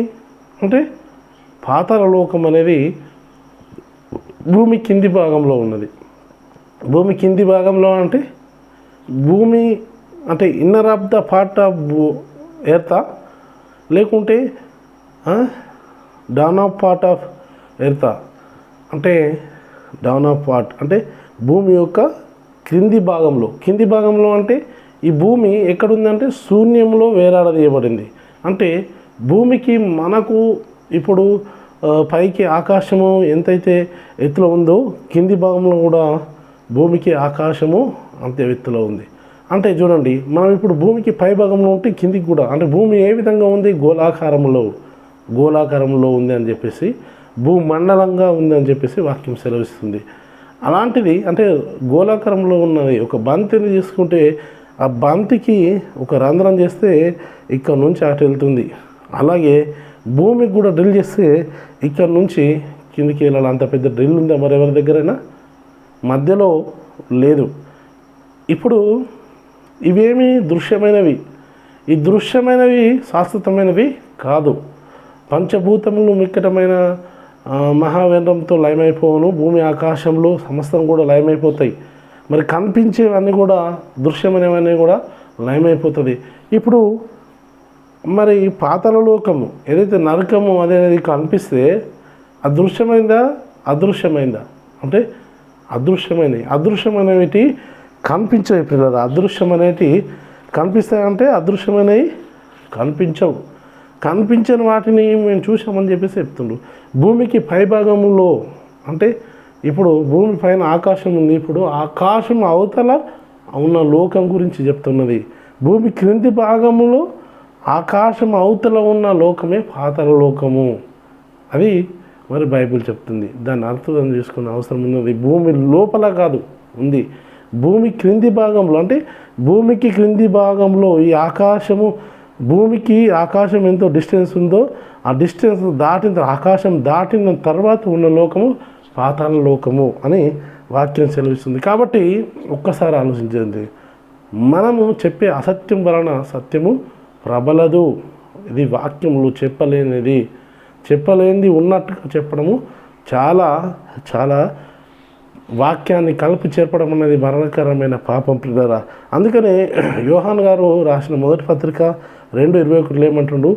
అంటే, పాతాళ లోకం అనేది భూమి కింది భాగంలో ఉన్నది. భూమి కింది భాగంలో అంటే భూమి అంటే inner of the part of earth, లేకుంటే down of part of earth అంటే డౌన్ ఆఫ్ పార్ట్ అంటే భూమి యొక్క కింది భాగంలో అంటే ఈ భూమి ఎక్కడుందంటే శూన్యంలో వేలాడదీయబడింది. అంటే భూమికి మనకు ఇప్పుడు పైకి ఆకాశము ఎంతైతే ఎత్తులో ఉందో, కింది భాగంలో కూడా భూమికి ఆకాశము అంతే ఎత్తులో ఉంది. అంటే చూడండి, మనం ఇప్పుడు భూమికి పై భాగంలో ఉంటే కిందికి కూడా, అంటే భూమి ఏ విధంగా ఉంది, గోళాకారంలో ఉంది అని చెప్పేసి, భూమండలంగా ఉంది అని చెప్పేసి వాక్యం సెలవిస్తుంది. అలాంటిది అంటే గోళాకారంలో ఉన్నది. ఒక బంతిని తీసుకుంటే ఆ బంతికి ఒక రంధ్రం చేస్తే ఇక్కడ నుంచి అటు వెళ్తుంది. అలాగే భూమికి కూడా డ్రిల్ చేస్తే ఇక్కడ నుంచి కిందికి వెళ్ళాలి. అంత పెద్ద డ్రిల్ ఉందా మరి ఎవరి దగ్గరైనా? మధ్యలో లేదు. ఇప్పుడు ఇవేమి దృశ్యమైనవి, ఈ దృశ్యమైనవి శాశ్వతమైనవి కాదు. పంచభూతములు మిక్కటమైన మహావేంద్రంతో లయమైపోవును, భూమి ఆకాశంలో సమస్తం కూడా లయమైపోతాయి. మరి కనిపించేవన్నీ కూడా, దృశ్యమైనవన్నీ కూడా లయమైపోతుంది. ఇప్పుడు మరి పాతాళ లోకము ఏదైతే నరకము అనేది కనిపిస్తే అదృశ్యమైందా అంటే అదృశ్యమైనవి కనిపించవు పిల్లలు. అదృశ్యమైనవి కనిపిస్తాయంటే అదృశ్యమైనవి కనిపించవు. కనిపించని వాటిని మేము చూసామని చెప్పేసి చెప్తుండ్రు. భూమికి పైభాగంలో అంటే ఇప్పుడు భూమి పైన ఆకాశం ఉంది, ఇప్పుడు ఆకాశం అవతల ఉన్న లోకం గురించి చెప్తున్నది. భూమి క్రింది భాగంలో ఆకాశం అవతల ఉన్న లోకమే పాతాళ లోకము అది మరి బైబిల్ చెప్తుంది. దాన్ని అర్థం చేసుకునే అవసరం ఉన్నది. భూమి లోపల కాదు ఉంది, భూమి క్రింది భాగంలో, అంటే భూమికి క్రింది భాగంలో ఈ ఆకాశము, భూమికి ఆకాశం ఎంతో డిస్టెన్స్ ఉందో ఆ డిస్టెన్స్ దాటిన, ఆకాశం దాటిన తర్వాత ఉన్న లోకము పాతాళ లోకము అని వాక్యం సెలవిస్తుంది. కాబట్టి ఒక్కసారి ఆలోచించండి, మనము చెప్పే అసత్యం వలన సత్యము ప్రబలదు. ఇది వాక్యములు చెప్పలేనిది ఉన్నట్టుగా చెప్పడము చాలా చాలా వాక్యాన్ని కలిపి చేర్పడం అనేది మరణకరమైన పాపం ప్రియులారా. అందుకనే యోహాన్ గారు రాసిన మొదటి పత్రిక 2:21 ఏమంటుండు,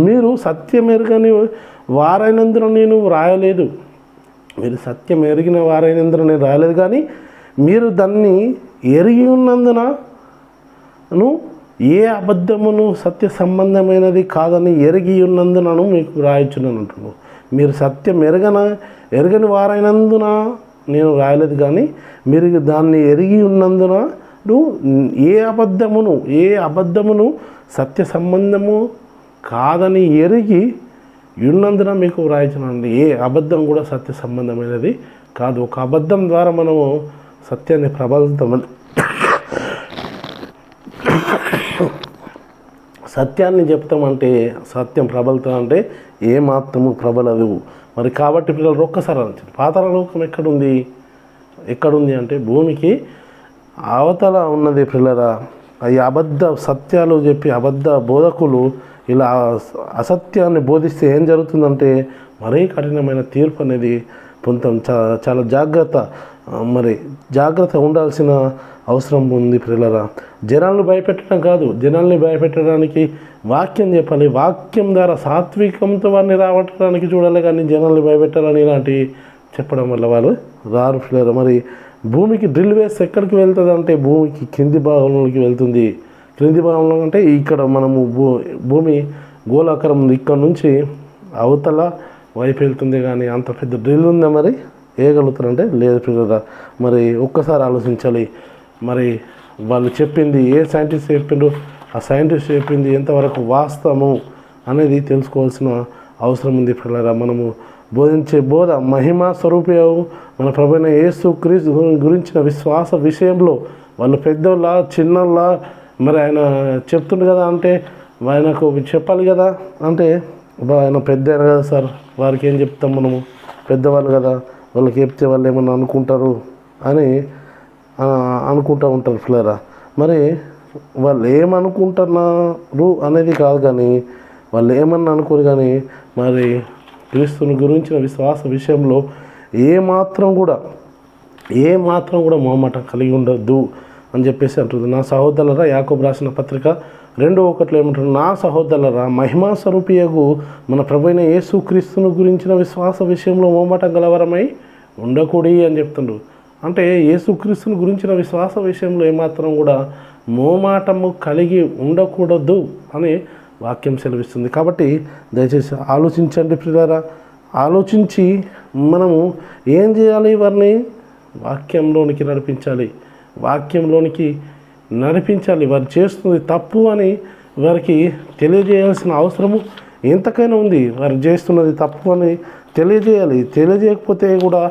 మీరు సత్యం ఎరగని వారైనందున నేను రాయలేదు, మీరు సత్యం ఎరిగిన వారైనందున నేను రాయలేదు, కానీ మీరు దాన్ని ఎరిగి ఉన్నందునను ఏ అబద్ధమును సత్య సంబంధమైనది కాదని ఎరిగి ఉన్నందునను మీకు రాయొచ్చునని అంటున్నాను. మీరు సత్యం ఎరగని వారైనందున నేను రాయలేదు, కానీ మీరు దాన్ని ఎరిగి ఉన్నందున ఏ అబద్ధమును సత్య సంబంధము కాదని ఎరిగి ఉన్నందున మీకు వ్రాయించనండి. ఏ అబద్ధం కూడా సత్య సంబంధమైనది కాదు. ఒక అబద్ధం ద్వారా మనము సత్యాన్ని ప్రబలుతామని, సత్యాన్ని చెప్తామంటే సత్యం ప్రబలుతామంటే ఏమాత్రము ప్రబలదు. మరి కాబట్టి పిల్లలు ఒక్కసారి ఆలోచించండి, పాతాళ లోకం ఎక్కడుంది అంటే భూమికి అవతల ఉన్నది పిల్లరా. ఈ అబద్ధ సత్యాలు చెప్పి అబద్ధ బోధకులు ఇలా అసత్యాన్ని బోధిస్తే ఏం జరుగుతుందంటే మరీ కఠినమైన తీర్పు అనేది పొందుతాం. చాలా జాగ్రత్త ఉండాల్సిన అవసరం ఉంది పిల్లరా. జనాలను భయపెట్టడం కాదు, జనాల్ని భయపెట్టడానికి వాక్యం చెప్పాలి. వాక్యం ద్వారా సాత్వికంతో వారిని రావటానికి చూడాలి, కానీ జనాల్ని భయపెట్టాలని ఇలాంటి చెప్పడం వల్ల వాళ్ళు రారు పిల్లరా. మరి భూమికి డ్రిల్ వేస్తే ఎక్కడికి వెళ్తుంది అంటే భూమికి కింది భాగంలోకి వెళ్తుంది. క్రింది భాగంలో అంటే ఇక్కడ మనము భూమి గోళాకారం ఉంది, ఇక్కడ నుంచి అవతల వైపు వెళ్తుంది. కానీ అంత పెద్ద డ్రిల్ ఉందా మరి వేయగలుగుతారంటే లేదు పిల్లరా. మరి ఒక్కసారి ఆలోచించాలి. మరి వాళ్ళు చెప్పింది ఏ సైంటిస్ట్ చెప్పిండు, ఆ సైంటిస్ట్ చెప్పింది ఎంతవరకు వాస్తవము అనేది తెలుసుకోవాల్సిన అవసరం ఉంది పిల్లరా. మనము బోధించే బోధ మహిమా స్వరూపము మన ప్రభువైన యేసు క్రీస్తు గురించిన విశ్వాస విషయంలో వాళ్ళు పెద్దోళ్ళ చిన్నోళ్ళ, మరి ఆయన చెప్తుండు కదా అంటే ఆయనకు చెప్పాలి కదా. అంటే ఆయన పెద్ద కదా సార్, వారికి ఏం చెప్తాం మనము, పెద్దవాళ్ళు కదా, వాళ్ళకి చెప్తే వాళ్ళు ఏమన్నా అనుకుంటారు అని అనుకుంటూ ఉంటారు పిల్లరా. మరి వాళ్ళు ఏమనుకుంటున్నారు అనేది కాదు, కానీ వాళ్ళు ఏమన్నా అనుకోరు, కానీ మరి క్రీస్తుని గురించిన విశ్వాస విషయంలో ఏమాత్రం కూడా మొహమాటం కలిగి ఉండద్దు అని చెప్పేసి అంటుంది. నా సహోదరులరా, యాకోబు రాసిన పత్రిక 2:1 ఏమంటారు, నా సహోదరులరా, మహిమా స్వరూపియగు మన ప్రభువైన యేసు క్రీస్తుని గురించిన విశ్వాస విషయంలో మొహమాటం గలవరమై ఉండకూడదు అని చెప్తుండ్రు. అంటే యేసుక్రీస్తుని గురించిన విశ్వాస విషయంలో ఏమాత్రం కూడా మోమాటము కలిగి ఉండకూడదు అని వాక్యం సెలవిస్తుంది. కాబట్టి దయచేసి ఆలోచించండి ప్రియులారా. ఆలోచించి మనము ఏం చేయాలి, వారిని వాక్యంలోనికి నడిపించాలి. వారు చేస్తుంది తప్పు అని వారికి తెలియజేయాల్సిన అవసరము ఎంతకైనా ఉంది. వారు చేస్తున్నది తప్పు అని తెలియజేయాలి. తెలియజేయకపోతే కూడా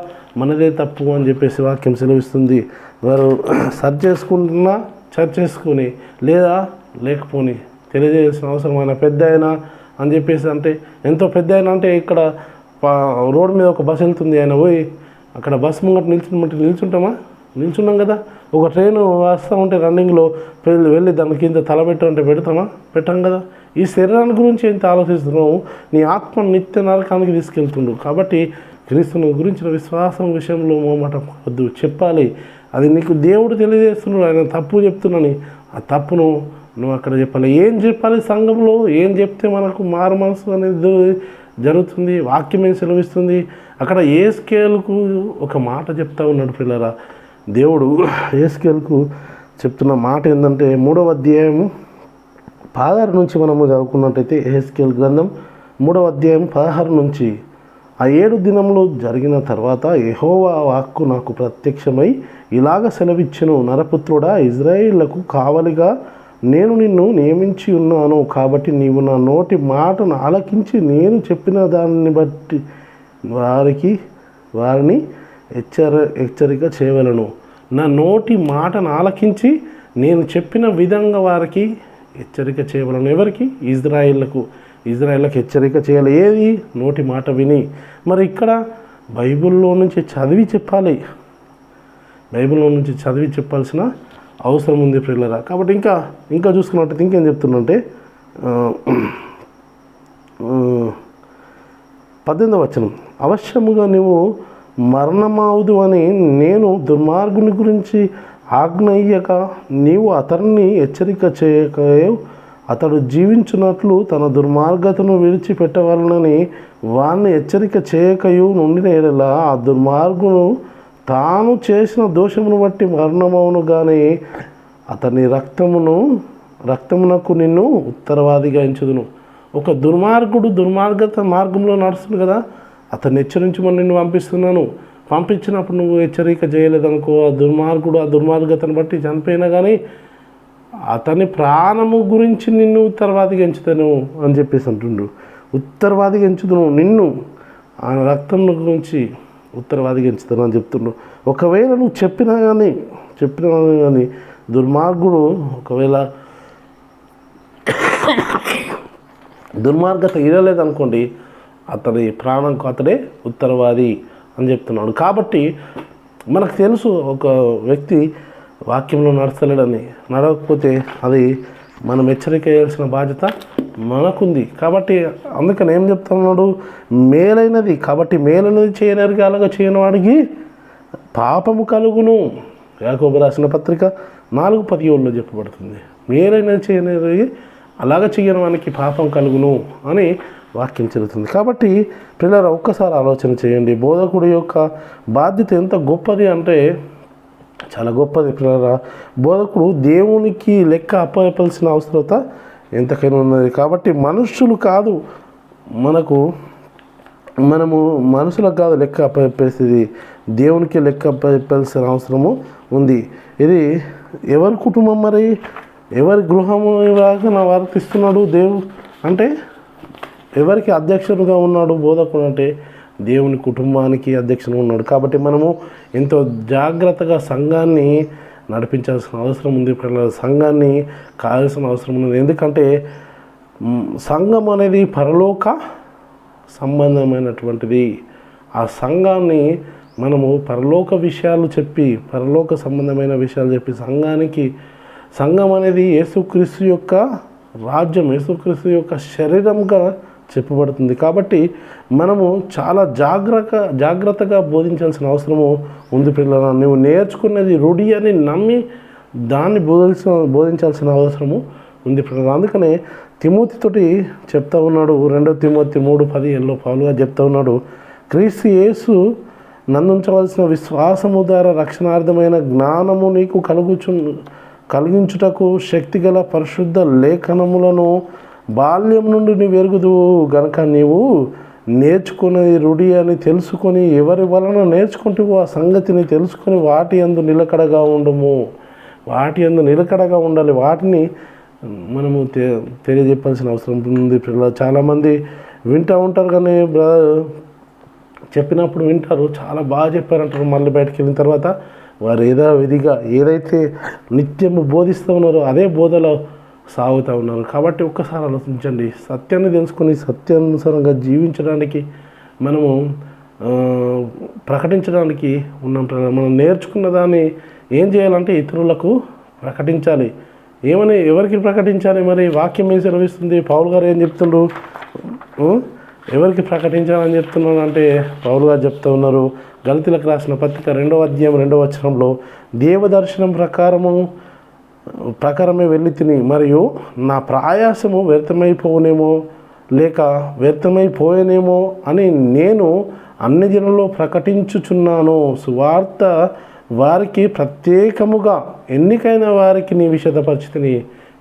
మనదే తప్పు అని చెప్పేసి వాక్యం సెలవిస్తుంది. వారు సర్చ్ చేసుకుని లేదా లేకపోని తెలియజేయాల్సిన అవసరం. ఆయన పెద్ద అయినా అని చెప్పేసి, అంటే ఎంతో పెద్ద అయినా అంటే ఇక్కడ రోడ్డు మీద ఒక బస్సు వెళ్తుంది, ఆయన పోయి అక్కడ బస్సు ముంగట నిల్చున్నాం కదా. ఒక ట్రైన్ వస్తూ ఉంటే రన్నింగ్లో వెళ్ళి దాని కింద తలబెట్టమంటే పెట్టాం కదా. ఈ శరీరాన్ని గురించి ఎంత ఆలోచిస్తున్నావు, నీ ఆత్మ నిత్య నరకానికి తీసుకెళ్తుండు. కాబట్టి క్రీస్తుని గురించిన విశ్వాసం విషయంలో మొహమాటం వద్దు, చెప్పాలి. అది నీకు దేవుడు తెలియజేస్తున్నాడు, ఆయన తప్పు చెప్తున్నాని ఆ తప్పును నువ్వు అక్కడ చెప్పాలి. ఏం చెప్పాలి సంఘంలో, ఏం చెప్తే మనకు మారు మనసు అనేది జరుగుతుంది, వాక్యం ఏం సెలవిస్తుంది. అక్కడ యేస్కేలుకు ఒక మాట చెప్తా ఉన్నాడు పిల్లరా. దేవుడు యేస్కేలుకు చెప్తున్న మాట ఏంటంటే 3వ అధ్యాయము 16 నుంచి మనము చదువుకున్నట్టయితే, యేస్కేలు గ్రంథం 3వ అధ్యాయం 16 నుంచి, ఆ 7 దినములు జరిగిన తర్వాత యెహోవా వాక్కు నాకు ప్రత్యక్షమై ఇలాగ సెలవిచ్చెను, నరపుత్రుడా, ఇజ్రాయేలులకు కావలిగా నేను నిన్ను నియమించి ఉన్నాను, కాబట్టి నీవు నా నోటి మాటను ఆలకించి నేను చెప్పిన దానిని బట్టి వారిని హెచ్చరిక చేయవలను. నా నోటి మాటను ఆలకించి నేను చెప్పిన విధంగా వారికి హెచ్చరిక చేయవలను. ఎవరికి? ఇజ్రాయేళ్ళకు హెచ్చరిక చేయాలి. ఏది? నోటి మాట విని. మరి ఇక్కడ బైబిల్లో నుంచి చదివి చెప్పాలి. బైబిల్లో నుంచి చదివి చెప్పాల్సిన అవసరం ఉంది ప్రియులారా. కాబట్టి ఇంకా చూసుకున్నట్టయితే ఇంకేం చెప్తున్నంటే 18వ వచనం, అవశ్యముగా నువ్వు మరణమవుదు అని నేను దుర్మార్గుని గురించి ఆజ్ఞయ్యక నీవు అతన్ని హెచ్చరిక చేయక అతడు జీవించున్నట్లు తన దుర్మార్గతను విడిచిపెట్టవలనని వాణ్ణి హెచ్చరిక చేయకయు నుండిన ఎడల ఆ దుర్మార్గును తాను చేసిన దోషమును బట్టి మరణమవును కానీ అతని రక్తమునకు నిన్ను ఉత్తరవాదిగా ఎంచుదును. ఒక దుర్మార్గుడు దుర్మార్గత మార్గంలో నడుస్తుంది కదా, అతన్ని హెచ్చరించమని నిన్ను పంపించినప్పుడు నువ్వు హెచ్చరిక చేయలేదనుకో, ఆ దుర్మార్గుడు ఆ దుర్మార్గతను బట్టి చనిపోయినా కానీ అతని ప్రాణము గురించి నిన్ను ఉత్తరవాదిగా ఎంచుతాను అని చెప్పేసి అంటుండు. ఉత్తరవాదిగా ఎంచుదును, నిన్ను ఆయన రక్తం గురించి ఉత్తరవాదిగా ఎంచుతాను అని చెప్తుండు. ఒకవేళ నువ్వు చెప్పినా కానీ దుర్మార్గుడు ఒకవేళ దుర్మార్గత ఇరలేదనుకోండి, అతని ప్రాణంకు అతడే ఉత్తరవాది అని చెప్తున్నాడు. కాబట్టి మనకు తెలుసు ఒక వ్యక్తి వాక్యంలో నడవకపోతే అది మనం హెచ్చరిక చేయాల్సిన బాధ్యత మనకుంది. కాబట్టి అందుకని ఏం చెప్తున్నాడు? మేలైనది, కాబట్టి మేలైనది చేయనరికి అలాగా చేయని వాడికి పాపము కలుగును. యాకోబు రాసిన పత్రిక 4:17 చెప్పబడుతుంది. మేలైనది చేయనరికి అలాగ చేయని వానికి పాపం కలుగును అని వాక్యం చెబుతుంది. కాబట్టి పిల్లలు ఒక్కసారి ఆలోచన చేయండి, బోధకుడి యొక్క బాధ్యత ఎంత గొప్పది అంటే చాలా గొప్పది పిల్లరా. బోధకుడు దేవునికి లెక్క అప్పచెప్పాల్సిన అవసరత ఎంతకైనా ఉన్నది. కాబట్టి మనుషులు కాదు, మనము మనుషులకు కాదు లెక్క అప్పచెప్పేసేది, దేవునికి లెక్క అప్పచెప్పాల్సిన అవసరము ఉంది. ఇది ఎవరి కుటుంబం, మరి ఎవరి గృహము వర్తిస్తున్నాడు దేవుడు అంటే? ఎవరికి అధ్యక్షుడుగా ఉన్నాడు బోధకుడు అంటే? దేవుని కుటుంబానికి అధ్యక్షుడు ఉన్నాడు. కాబట్టి మనము ఎంతో జాగ్రత్తగా సంఘాన్ని నడిపించాల్సిన అవసరం ఉంది. సంఘాన్ని కావాల్సిన అవసరం ఉంది. ఎందుకంటే సంఘం అనేది పరలోక సంబంధమైనటువంటిది. ఆ సంఘాన్ని మనము పరలోక విషయాలు చెప్పి, పరలోక సంబంధమైన విషయాలు చెప్పి సంఘం అనేది యేసుక్రీస్తు యొక్క రాజ్యం, యేసుక్రీస్తు యొక్క శరీరంగా చెప్పబడుతుంది. కాబట్టి మనము చాలా జాగ్రత్తగా బోధించాల్సిన అవసరము ఉంది పిల్లలు. నువ్వు నేర్చుకున్నది రూఢి అని నమ్మి దాన్ని బోధించాల్సిన అవసరము ఉంది పిల్లలు. అందుకనే తిమోతితోటి చెప్తా ఉన్నాడు, 2 తిమోతి 3:15 పౌలుగా చెప్తా ఉన్నాడు, క్రీస్తు యేసు నందుంచవలసిన విశ్వాసము ద్వారా రక్షణార్థమైన జ్ఞానము నీకు కలిగించుటకు శక్తిగల పరిశుద్ధ లేఖనములను బాల్యం నుండి నువ్వు ఎరుగుదువు గనక నీవు నేర్చుకున్నది రూఢి అని తెలుసుకొని ఎవరి వలన నేర్చుకుంటూ ఆ సంగతిని తెలుసుకొని వాటి యందు నిలకడగా ఉండాలి. వాటిని మనము తెలియజెప్పాల్సిన అవసరం ఉంది పిల్లలు. చాలామంది వింటూ ఉంటారు కానీ చెప్పినప్పుడు వింటారు, చాలా బాగా చెప్పారంటారు. మళ్ళీ బయటకు వెళ్ళిన తర్వాత వారు ఏదైతే నిత్యము బోధిస్తూ ఉన్నారో అదే బోధలో సాగుతూ ఉన్నారు. కాబట్టి ఒక్కసారి ఆలోచించండి, సత్యాన్ని తెలుసుకొని సత్యానుసారంగా జీవించడానికి మనము ప్రకటించడానికి ఉన్నాం. మనం నేర్చుకున్న దాన్ని ఏం చేయాలంటే ఇతరులకు ప్రకటించాలి. ఎవరికి ప్రకటించాలి? మరి వాక్యం ఏం సెలవిస్తుంది? పౌలు గారు ఏం చెప్తుండ్రు? ఎవరికి ప్రకటించాలని చెప్తున్నాను అంటే పౌలు గారు చెప్తూ ఉన్నారు, గలతీలకు రాసిన పత్రిక 2వ అధ్యాయం 2వ వచనంలో, దేవదర్శనం ప్రకారమే వెళ్ళి తిని మరియు నా ప్రయాసము వ్యర్థమైపోయేనేమో అని నేను అన్ని జనుల్లో ప్రకటించుచున్నాను. సువార్త వారికి ప్రత్యేకముగా ఎన్నికైన వారికి నీ విషదపరిచితిని.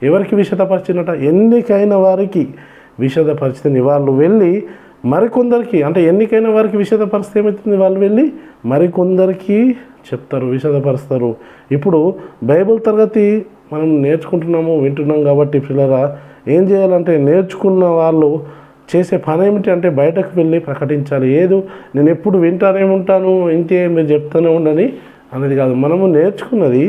ఎవరికి విషదపరిచినట? ఎన్నికైన వారికి విషదపరిచితిని. వాళ్ళు వెళ్ళి మరికొందరికి, అంటే ఎన్నికైన వారికి విషదపరిస్తే ఏమవుతుంది? వాళ్ళు వెళ్ళి మరికొందరికి చెప్తారు, విషదపరుస్తారు. ఇప్పుడు బైబిల్ తరగతి మనం నేర్చుకుంటున్నాము, వింటున్నాం కాబట్టి పిల్లరా ఏం చేయాలంటే నేర్చుకున్న వాళ్ళు చేసే పని ఏమిటి అంటే బయటకు వెళ్ళి ప్రకటించాలి. ఏదో నేను ఎప్పుడు వింటానే ఉంటాను, ఇంకే మీరు చెప్తూనే ఉండని అనేది కాదు. మనము నేర్చుకున్నది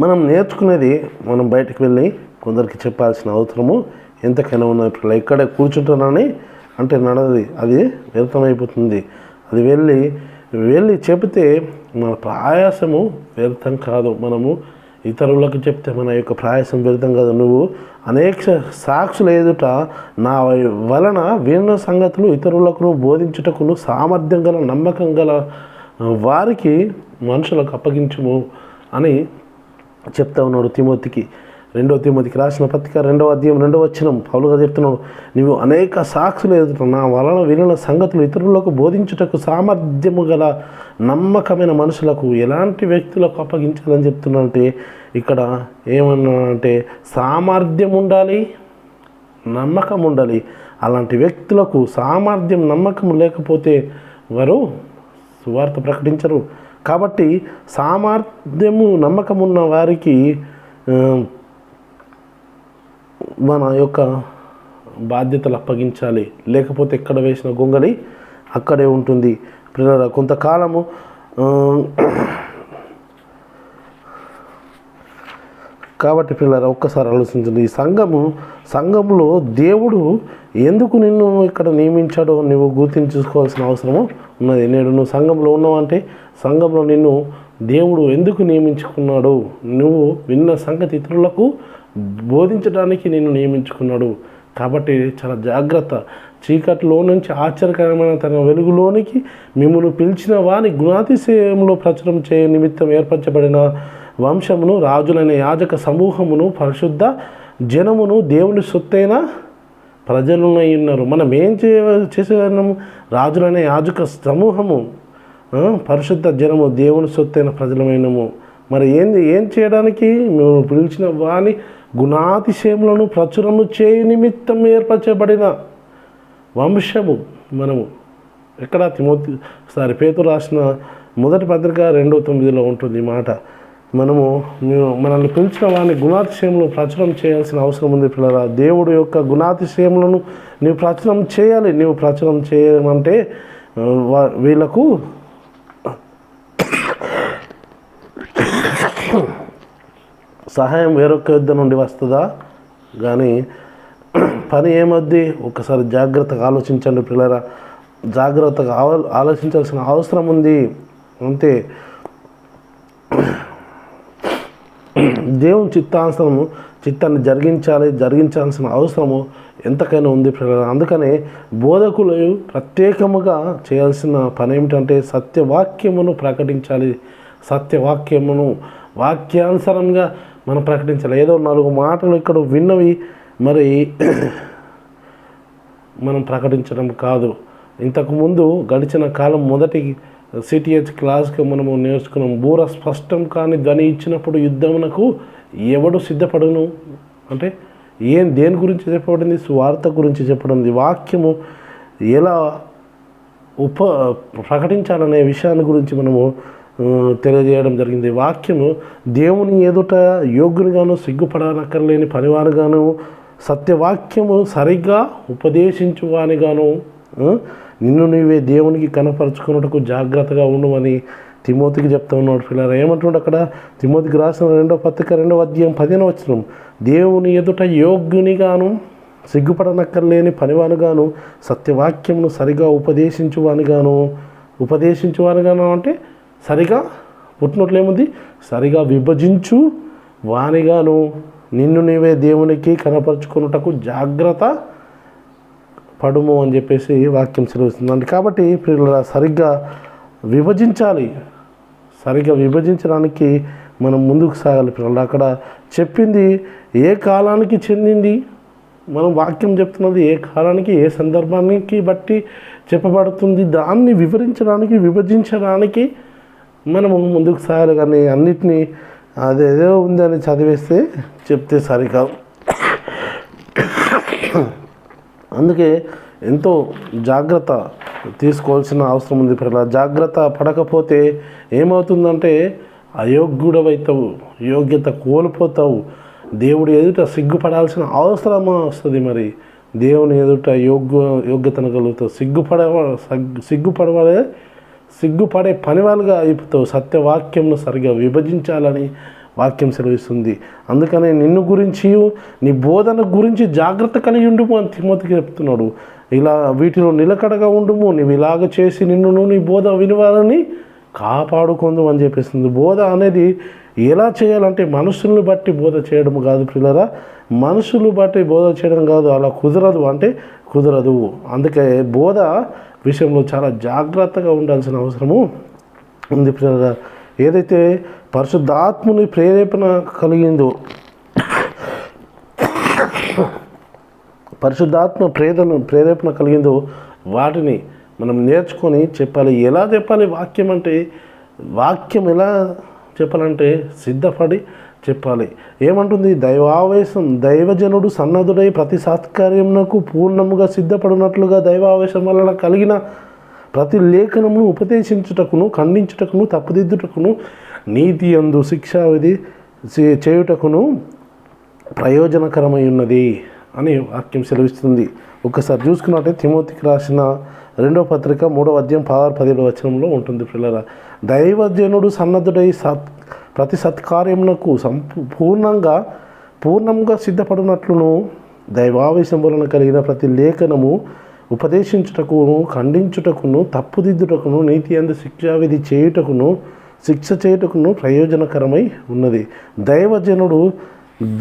మనం నేర్చుకునేది మనం బయటకు వెళ్ళి కొందరికి చెప్పాల్సిన అవసరము ఎంతకైనా ఉన్నప్పుడు. ఇక్కడే కూర్చుంటున్నానని అంటే నడది, అది వ్యర్థమైపోతుంది. అది వెళ్ళి చెబితే మన ప్రయాసము వ్యర్థం కాదు. మనము ఇతరులకు చెప్తే మన యొక్క ప్రయాసం వ్యర్థం కాదు. నువ్వు అనేక సాక్షుల ఎదుట నా వలన విన్న సంగతులు ఇతరులకు బోధించుటకును సామర్థ్యం గల నమ్మకం గల వారికి మనుషులకు అప్పగించుము అని చెప్తా ఉన్నాడు తిమోతికి. 2 తిమోతికి రాసిన పత్రిక 2వ అధ్యాయం 2వ వచనం పౌలు గారు చెప్తున్నాడు, నీవు అనేక సాక్షులు ఎదుట నా వలన వినిన సంగతులు ఇతరులకు బోధించుటకు సామర్థ్యము గల నమ్మకమైన మనుషులకు, ఎలాంటి వ్యక్తులకు అప్పగించాలని చెప్తున్నంటే ఇక్కడ ఏమన్నా అంటే సామర్థ్యం ఉండాలి, నమ్మకం ఉండాలి. అలాంటి వ్యక్తులకు సామర్థ్యం నమ్మకం లేకపోతే వారు సువార్త ప్రకటించరు. కాబట్టి సామర్థ్యము నమ్మకం ఉన్న వారికి మన యొక్క బాధ్యతలు అప్పగించాలి. లేకపోతే ఎక్కడ వేసిన గొంగళి అక్కడే ఉంటుంది. పిల్లల కొంతకాలము కాబట్టి పిల్లల ఒక్కసారి ఆలోచించండి. ఈ సంఘంలో దేవుడు ఎందుకు నిన్ను ఇక్కడ నియమించాడో నువ్వు గుర్తించుకోవాల్సిన అవసరము ఉన్నది. నేడు నువ్వు సంఘంలో ఉన్నావు అంటే సంఘంలో నిన్ను దేవుడు ఎందుకు నియమించుకున్నాడు? నువ్వు విన్న సంగతి ఇతరులకు బోధించడానికి నిన్ను నియమించుకున్నాడు. కాబట్టి చాలా జాగ్రత్త. చీకటిలో నుంచి ఆశ్చర్యకరమైన తన వెలుగులోనికి మిమ్మల్ని పిలిచిన వాని గుణాతిశయంలో ప్రచురం చేయ నిమిత్తం ఏర్పరచబడిన వంశమును, రాజులైన యాజక సమూహమును, పరిశుద్ధ జనమును, దేవుని సొత్తైన ప్రజలునై ఉన్నారు. మనం ఏం చేసేవాళ్ళము? రాజులైన యాజక సమూహము, పరిశుద్ధ జనము, దేవుని సొత్తైన ప్రజలమైనము. మరి ఏం చేయడానికి? మేము పిలిచిన వాని గుణాతిశయములను ప్రచురము చేయ నిమిత్తం ఏర్పరచబడిన వంశము మనము. ఎక్కడ తిమోతి పేతురు రాసిన మొదటి పత్రిక 2:9 ఉంటుంది ఈ మాట. మనల్ని పిలిచిన వాని గుణాతిశయములను ప్రచురం చేయాల్సిన అవసరం ఉంది పిల్లరా. దేవుడు యొక్క గుణాతిశయములను నీవు ప్రచురం చేయాలి. నీవు ప్రచురం చేయమంటే వీళ్ళకు సహాయం వేరొక యుద్ధ నుండి వస్తుందా కానీ పని ఏమొద్ది? ఒకసారి జాగ్రత్తగా ఆలోచించండి పిల్లరా. జాగ్రత్తగా ఆలోచించాల్సిన అవసరం ఉంది అంతే. దేవుని చిత్తాన్ని జరిగించాల్సిన అవసరము ఎంతకైనా ఉంది పిల్లరా. అందుకనే బోధకులు ప్రత్యేకముగా చేయాల్సిన పని ఏమిటంటే సత్యవాక్యమును ప్రకటించాలి. సత్యవాక్యమును వాక్యానుసారంగా మనం ప్రకటించాలి. ఏదో 4 మాటలు ఇక్కడ విన్నవి మరి మనం ప్రకటించడం కాదు. ఇంతకుముందు గడిచిన కాలం మొదటి సిటిహెచ్ క్లాస్కి మనము నేర్చుకున్నాం. బూర స్పష్టం కాని ధ్వని ఇచ్చినప్పుడు యుద్ధమునకు ఎవడు సిద్ధపడును అంటే దేని గురించి చెప్పబడింది? సువార్త గురించి చెప్పబడింది. వాక్యము ఎలా ప్రకటించాలనే విషయాన్ని గురించి మనము తెలియజేయడం జరిగింది. వాక్యము దేవుని ఎదుట యోగ్యునిగాను, సిగ్గుపడనక్కర్లేని పనివారుగాను, సత్యవాక్యము సరిగ్గా ఉపదేశించువానిగాను, నిన్ను నీవే దేవునికి కనపరుచుకున్నటకు జాగ్రత్తగా ఉండమని తిమోతికి చెప్తా ఉన్నాడు పిల్లలు. ఏమంటుండే అక్కడ? తిమోతికి రాసిన 2వ పత్రిక 2వ అధ్యాయం 15వ వచనం, దేవుని ఎదుట యోగ్యునిగాను, సిగ్గుపడనక్కర్లేని పనివానుగాను, సత్యవాక్యమును సరిగా ఉపదేశించువానిగాను అంటే సరిగా పుట్టినట్లు ఏముంది? సరిగా విభజించు వానిగాను, నిన్ను నీవే దేవునికి కనపరుచుకున్నటకు జాగ్రత్త పడుము అని చెప్పేసి వాక్యం సెలవుస్తుంది. కాబట్టి పిల్లల సరిగ్గా విభజించాలి. సరిగ్గా విభజించడానికి మనం ముందుకు సాగాలి పిల్లలు. అక్కడ చెప్పింది ఏ కాలానికి చెందింది? మనం వాక్యం చెప్తున్నది ఏ కాలానికి, ఏ సందర్భానికి బట్టి చెప్పబడుతుంది, దాన్ని వివరించడానికి, విభజించడానికి మనము ముందుకు సాగాలి. కానీ అన్నిటినీ అదేదో ఉందని చెప్తే సరికాదు. అందుకే ఎంతో జాగ్రత్త తీసుకోవాల్సిన అవసరం ఉంది. జాగ్రత్త పడకపోతే ఏమవుతుందంటే అయోగ్యుడవైతావు, యోగ్యత కోల్పోతావు, దేవుడి ఎదుట సిగ్గుపడాల్సిన అవసరం వస్తుంది. మరి దేవుని ఎదుట యోగ్యతను కలుగుతావు, సిగ్గుపడే పనివాళ్ళుగా అయిపోతావు. సత్యవాక్యంను సరిగా విభజించాలని వాక్యం సెలవిస్తుంది. అందుకనే నిన్ను గురించి, నీ బోధన గురించి జాగ్రత్త కలిగి ఉండుము అని తిమోతికి చెప్తున్నాడు. ఇలా వీటిలో నిలకడగా ఉండుము, నీవు ఇలాగ చేసి నిన్ను నీ బోధ వినివాలని కాపాడుకుందు అని చెప్పేస్తుంది. బోధ అనేది ఎలా చేయాలంటే మనుషుల్ని బట్టి బోధ చేయడం కాదు ప్రియులారా, మనుషులు బట్టి బోధ చేయడం కాదు. అలా కుదరదు. అందుకే బోధ విషయంలో చాలా జాగ్రత్తగా ఉండాల్సిన అవసరము ఉంది ప్రియులారా. ఏదైతే పరిశుద్ధాత్ముని ప్రేరేపణ కలిగిందో, పరిశుద్ధాత్మ ప్రేరేపణ కలిగిందో వాటిని మనం నేర్చుకొని చెప్పాలి. ఎలా చెప్పాలి వాక్యం అంటే? వాక్యం ఎలా చెప్పాలంటే సిద్ధపడి చెప్పాలి. ఏమంటుంది? దైవావేశం, దైవజనుడు సన్నద్ధుడై ప్రతి సత్కార్యమునకు పూర్ణముగా సిద్ధపడినట్లుగా దైవావేశం వలన కలిగిన ప్రతి లేఖనమును ఉపదేశించుటకును, ఖండించుటకును, తప్పుదిద్దుటకును, నీతి యందు శిక్షావిధి చేయుటకును ప్రయోజనకరమై ఉన్నది అని వాక్యం సెలవిస్తుంది. ఒకసారి చూసుకున్నట్టే తిమోతికి రాసిన 2వ పత్రిక 3వ అధ్యాయం 16-17 వచనంలో ఉంటుంది పిల్లల. దైవజనుడు సన్నద్ధుడై ప్రతి సత్కార్యమునకు పూర్ణంగా సిద్ధపడినట్లును దైవావేశం వలన కలిగిన ప్రతి లేఖనము ఉపదేశించుటకును, ఖండించుటకును, తప్పుదిద్దుటకును, నీతి యందు శిక్షావిధి శిక్ష చేయుటకును ప్రయోజనకరమై ఉన్నది. దైవజనుడు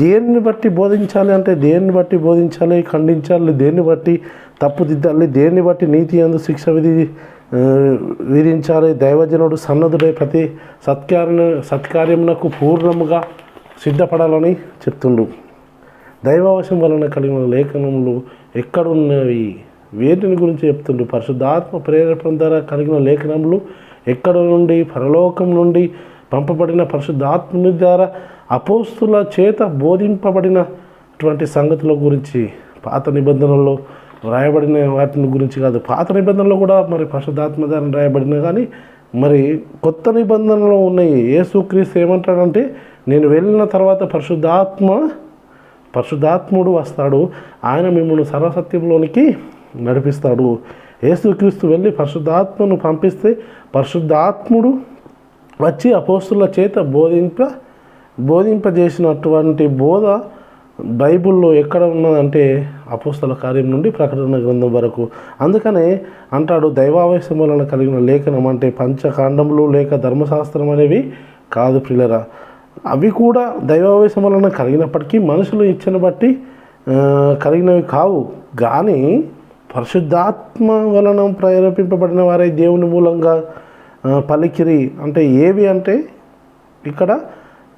దేన్ని బట్టి బోధించాలి అంటే దేన్ని బట్టి బోధించాలి, ఖండించాలి, దేన్ని బట్టి తప్పుదిద్దాలి, దేన్ని బట్టి నీతి యందు శిక్ష విధించాలి. దైవజనుడు సన్నద్ధుడై ప్రతి సత్కార్యమునకు పూర్ణముగా సిద్ధపడాలని చెప్తుండు. దైవావశం వలన కలిగిన లేఖనములు ఎక్కడున్నవి? వేటిని గురించి చెప్తుండు? పరిశుద్ధాత్మ ప్రేరేపణ ద్వారా కలిగిన లేఖనములు ఎక్కడ నుండి? పరలోకం నుండి పంపబడిన పరిశుద్ధాత్ముని ద్వారా అపోస్తుల చేత బోధింపబడినటువంటి సంగతుల గురించి. పాత నిబంధనల్లో వ్రాయబడిన వాటిని గురించి కాదు. పాత నిబంధనలో కూడా మరి పరిశుద్ధాత్మ ద్వారా రాయబడిన, కానీ మరి కొత్త నిబంధనలో ఉన్నాయి. యేసుక్రీస్తు ఏమంటాడంటే, నేను వెళ్ళిన తర్వాత పరిశుద్ధాత్ముడు వస్తాడు, ఆయన మిమ్మల్ని సర్వసత్యంలోనికి నడిపిస్తాడు. యేసుక్రీస్తు వెళ్ళి పరిశుద్ధాత్మను పంపిస్తే పరిశుద్ధాత్ముడు వచ్చి అపోస్తుల చేత బోధింపజేసినటువంటి బోధ బైబిల్లో ఎక్కడ ఉన్నదంటే అపోస్తల కార్యం నుండి ప్రకటన గ్రంథం వరకు. అందుకనే అంటాడు, దైవావేశం వలన కలిగిన లేఖనం అంటే పంచకాండములు లేక ధర్మశాస్త్రం అనేవి కాదు ప్రియులరా. అవి కూడా దైవావేశం వలన కలిగినప్పటికీ మనుషులు ఇచ్చిన బట్టి కలిగినవి కావు. కానీ పరిశుద్ధాత్మ వలన ప్రేరేపింపబడిన వారే దేవుని మూలంగా పలికిరి. అంటే ఏవి అంటే ఇక్కడ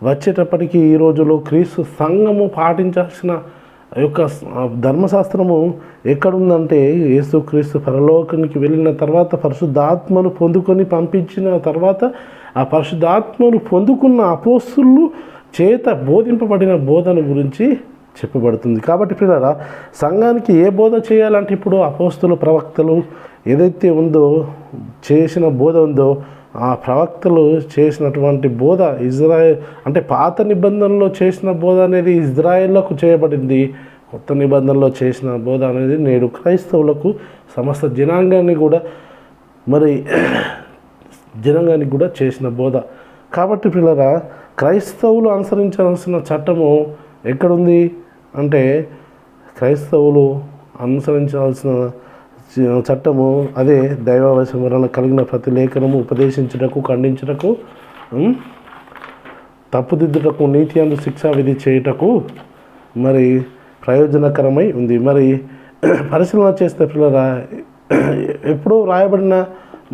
వచ్చేటప్పటికి ఈ రోజులో క్రీస్తు సంఘము పాటించాల్సిన యొక్క ధర్మశాస్త్రము ఎక్కడుందంటే, యేసుక్రీస్తు పరలోకానికి వెళ్ళిన తర్వాత పరిశుద్ధాత్మను పొందుకొని పంపించిన తర్వాత ఆ పరిశుద్ధాత్మను పొందుకున్న అపోస్తులు చేత బోధింపబడిన బోధన గురించి చెప్పబడుతుంది. కాబట్టి పిల్లరా, సంఘానికి ఏ బోధ చేయాలంటే ఇప్పుడు అపోస్తులు, ప్రవక్తలు ఏదైతే ఉందో చేసిన బోధ ఉందో ఆ ప్రవక్తలు చేసినటువంటి బోధ ఇజ్రాయెల్ అంటే పాత నిబంధనలో చేసిన బోధ అనేది ఇజ్రాయెల్లకు చేయబడింది. కొత్త నిబంధనలో చేసిన బోధ అనేది నేడు క్రైస్తవులకు సమస్త జనాంగానికి కూడా చేసిన బోధ. కాబట్టి పిల్లరా, క్రైస్తవులు అనుసరించాల్సిన చట్టము ఎక్కడుంది అంటే, క్రైస్తవులు అనుసరించాల్సిన చట్టము అదే దైవావేశం వలన కలిగిన ప్రతి లేఖనము ఉపదేశించుటకు, ఖండించుటకు, తప్పుదిద్దుటకు, నీతి యందు శిక్షా విధి చేయుటకు మరి ప్రయోజనకరమై ఉంది. మరి పరిశీలన చేస్తే పిల్లరా, ఎప్పుడూ రాయబడిన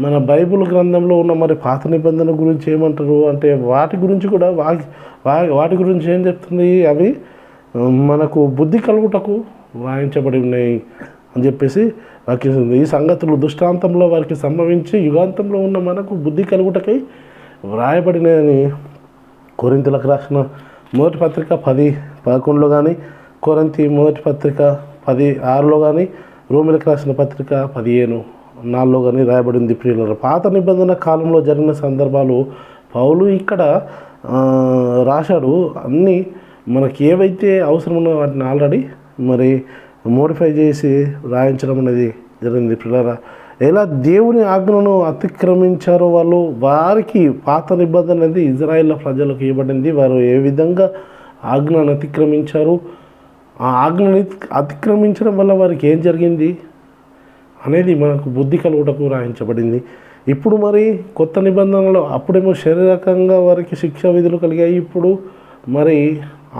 మన బైబిల్ గ్రంథంలో ఉన్న మరి పాత నిబంధన గురించి ఏమంటారు అంటే, వాటి గురించి కూడా వాటి గురించి ఏం చెప్తుంది? అవి మనకు బుద్ధి కలుగుటకు వ్రాయించబడి ఉన్నాయి అని చెప్పేసి వాక్యం. ఈ సంగతులు దృష్టాంతంలో వారికి సంభవించి యుగాంతంలో ఉన్న మనకు బుద్ధి కలుగుటకై వ్రాయబడినాయని కొరింథీయులకు రాసిన మొదటి పత్రిక 10:11 కానీ కొరింథీ మొదటి పత్రిక 10:6లో కానీ రోమిలకు రాసిన పత్రిక 15:4లో కానీ రాయబడింది. ప్రియులారా, పాత నిబంధన కాలంలో జరిగిన సందర్భాలు పౌలు ఇక్కడ రాశాడు. అన్నీ మనకి ఏవైతే అవసరమో వాటిని ఆల్రెడీ మరి మోడిఫై చేసి రాయించడం అనేది జరిగింది. ప్రియులారా, ఎలా దేవుని ఆజ్ఞను అతిక్రమించారో వాళ్ళు, వారికి పాత నిబంధన అనేది ఇజ్రాయేల్ ప్రజలకు ఇవ్వబడింది. వారు ఏ విధంగా ఆజ్ఞను అతిక్రమించారు, ఆ ఆజ్ఞని అతిక్రమించడం వల్ల వారికి ఏం జరిగింది అనేది మనకు బుద్ధి కలుగుటకు రాయించబడింది. ఇప్పుడు మరి కొత్త నిబంధనలో అప్పుడేమో శారీరకంగా వారికి శిక్షా విధులు కలిగాయి. ఇప్పుడు మరి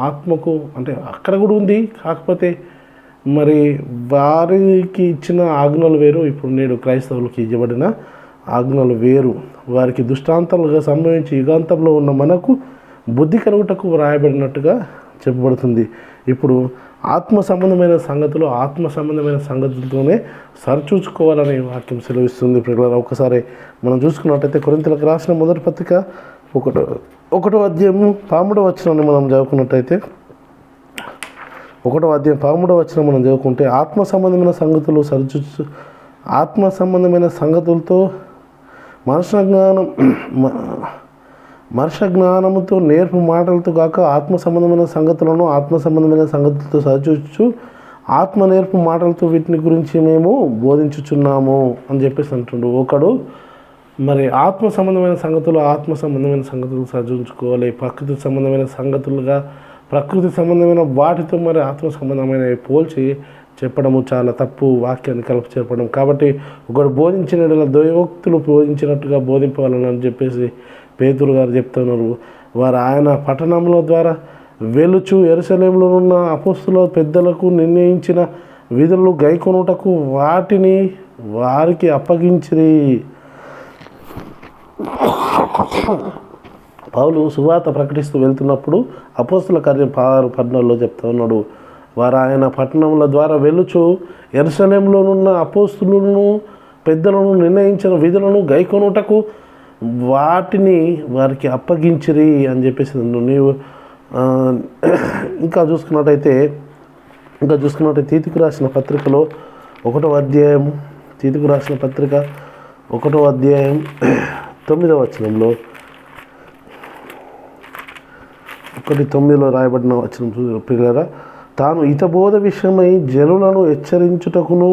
ఆత్మకు అంటే అక్కడ కూడా ఉంది, కాకపోతే మరి వారికి ఇచ్చిన ఆజ్ఞలు వేరు, ఇప్పుడు నేడు క్రైస్తవులకి ఇవ్వబడిన ఆజ్ఞలు వేరు. వారికి దృష్టాంతాలుగా సంభవించి యుగాంతంలో ఉన్న మనకు బుద్ధి కలుగుటకు వ్రాయబడినట్టుగా చెప్పబడుతుంది. ఇప్పుడు ఆత్మ సంబంధమైన సంగతులతోనే సరిచూచుకోవాలని వాక్యం సెలవిస్తుంది. ప్రియులారా, ఒకసారి మనం చూసుకున్నట్టయితే కొరింథీయులకు రాసిన మొదటి పత్రిక 1వ అధ్యాయము 13వ వచనాన్ని మనం చదువుకున్నట్టయితే 1వ అధ్యాయం 13వ వచనం మనం చదువుకుంటే ఆత్మ సంబంధమైన సంగతులతో మనుష్య జ్ఞానముతో నేర్పు మాటలతో కాక ఆత్మ సంబంధమైన సంగతులతో సరిచూచు ఆత్మ నేర్పు మాటలతో వీటిని గురించి మేము బోధించుచున్నాము అని చెప్పేసి అంటుండు. ఒకడు మరి ఆత్మ సంబంధమైన సంగతులు సరిచూచుకోవాలి. ప్రకృతి సంబంధమైన వాటితో మరి ఆత్మ సంబంధమైన పోల్చి చెప్పడము చాలా తప్పు, వాక్యాన్ని కలుపు చెప్పడం. కాబట్టి ఒకడు బోధించిన దైవోక్తులు బోధించినట్టుగా బోధింపాలని చెప్పేసి పేతురు గారు చెప్తున్నారు. వారు ఆయన పట్టణంలో ద్వారా వెలుచు యెరూషలేములో ఉన్న అపోస్తలుల పెద్దలకు నిర్ణయించిన విధులను గైకొనుటకు వాటిని వారికి అప్పగించిరి. పౌలు సువార్త ప్రకటిస్తూ వెళ్తున్నప్పుడు అపోస్తల కార్యం 6:14లో చెప్తా ఉన్నాడు. వారు ఆయన పట్టణముల ద్వారా వెలుచు యెరూషలేములోనున్న అపోస్తలులను పెద్దలను నిర్ణయించిన విధులను గైకొనుటకు వాటిని వారికి అప్పగించిరి అని చెప్పేసి నీవు ఇంకా చూసుకున్నట్టయితే తీతుకు రాసిన పత్రికలో 1వ అధ్యాయం 9వ వచనంలో 1:9లో రాయబడిన వచనం ప్రియులారా, తాను హితబోధ విషయమై జనులను హెచ్చరించుటకును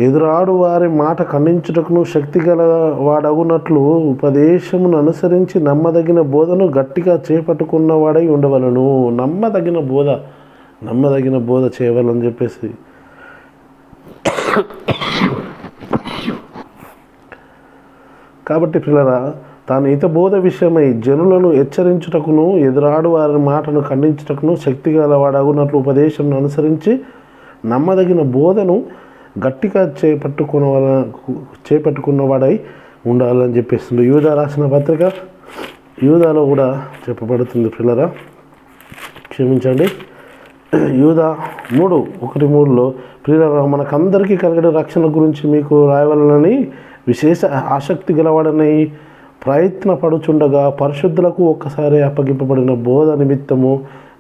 ఎదురాడు వారి మాట ఖండించుటకును శక్తి గల వాడగునట్లు ఉపదేశమును అనుసరించి నమ్మదగిన బోధను గట్టిగా చేపట్టుకున్నవాడై ఉండవలను. నమ్మదగిన బోధ చేయవాలని చెప్పేసి కాబట్టి పిల్లరా, తాను హితబోధ విషయమై జనులను హెచ్చరించుటకును ఎదురాడు వారి మాటను ఖండించుటకును శక్తి గల వాడగునట్లు ఉపదేశమును అనుసరించి నమ్మదగిన బోధను గట్టిగా చేపట్టుకున్నవాడై ఉండాలని చెప్పేస్తుంది. యూదా రాసిన పత్రిక యూదాలో కూడా చెప్పబడుతుంది. పిల్లరా, క్షమించండి, యూదా 3:1-3లో ప్రియులారా, మనకందరికీ కలిగిన రక్షణ గురించి మీకు రాయవలనని విశేష ఆసక్తి గలవాడని ప్రయత్నపడుచుండగా పరిశుద్ధులకు ఒక్కసారి అప్పగింపబడిన బోధ నిమిత్తము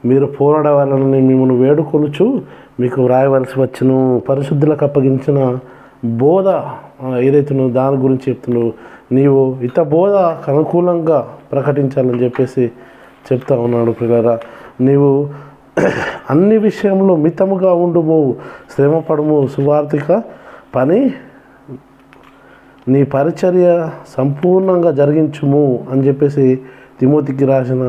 మీరు పోరాడవాలని మిమ్మల్ని వేడుకొనుచు మీకు వ్రాయవలసి వచ్చును. పరిశుద్ధులకు అప్పగించిన బోధ ఏదైతే నువ్వు దాని గురించి చెప్తున్నావు, నీవు ఇత బోధ అనుకూలంగా ప్రకటించాలని చెప్పేసి చెప్తా ఉన్నాడు. పిల్లరా, నీవు అన్ని విషయంలో మితముగా ఉండుము, శ్రమపడము, సువార్థిక పని నీ పరిచర్య సంపూర్ణంగా జరిగించుము అని చెప్పేసి తిమోతికి రాసిన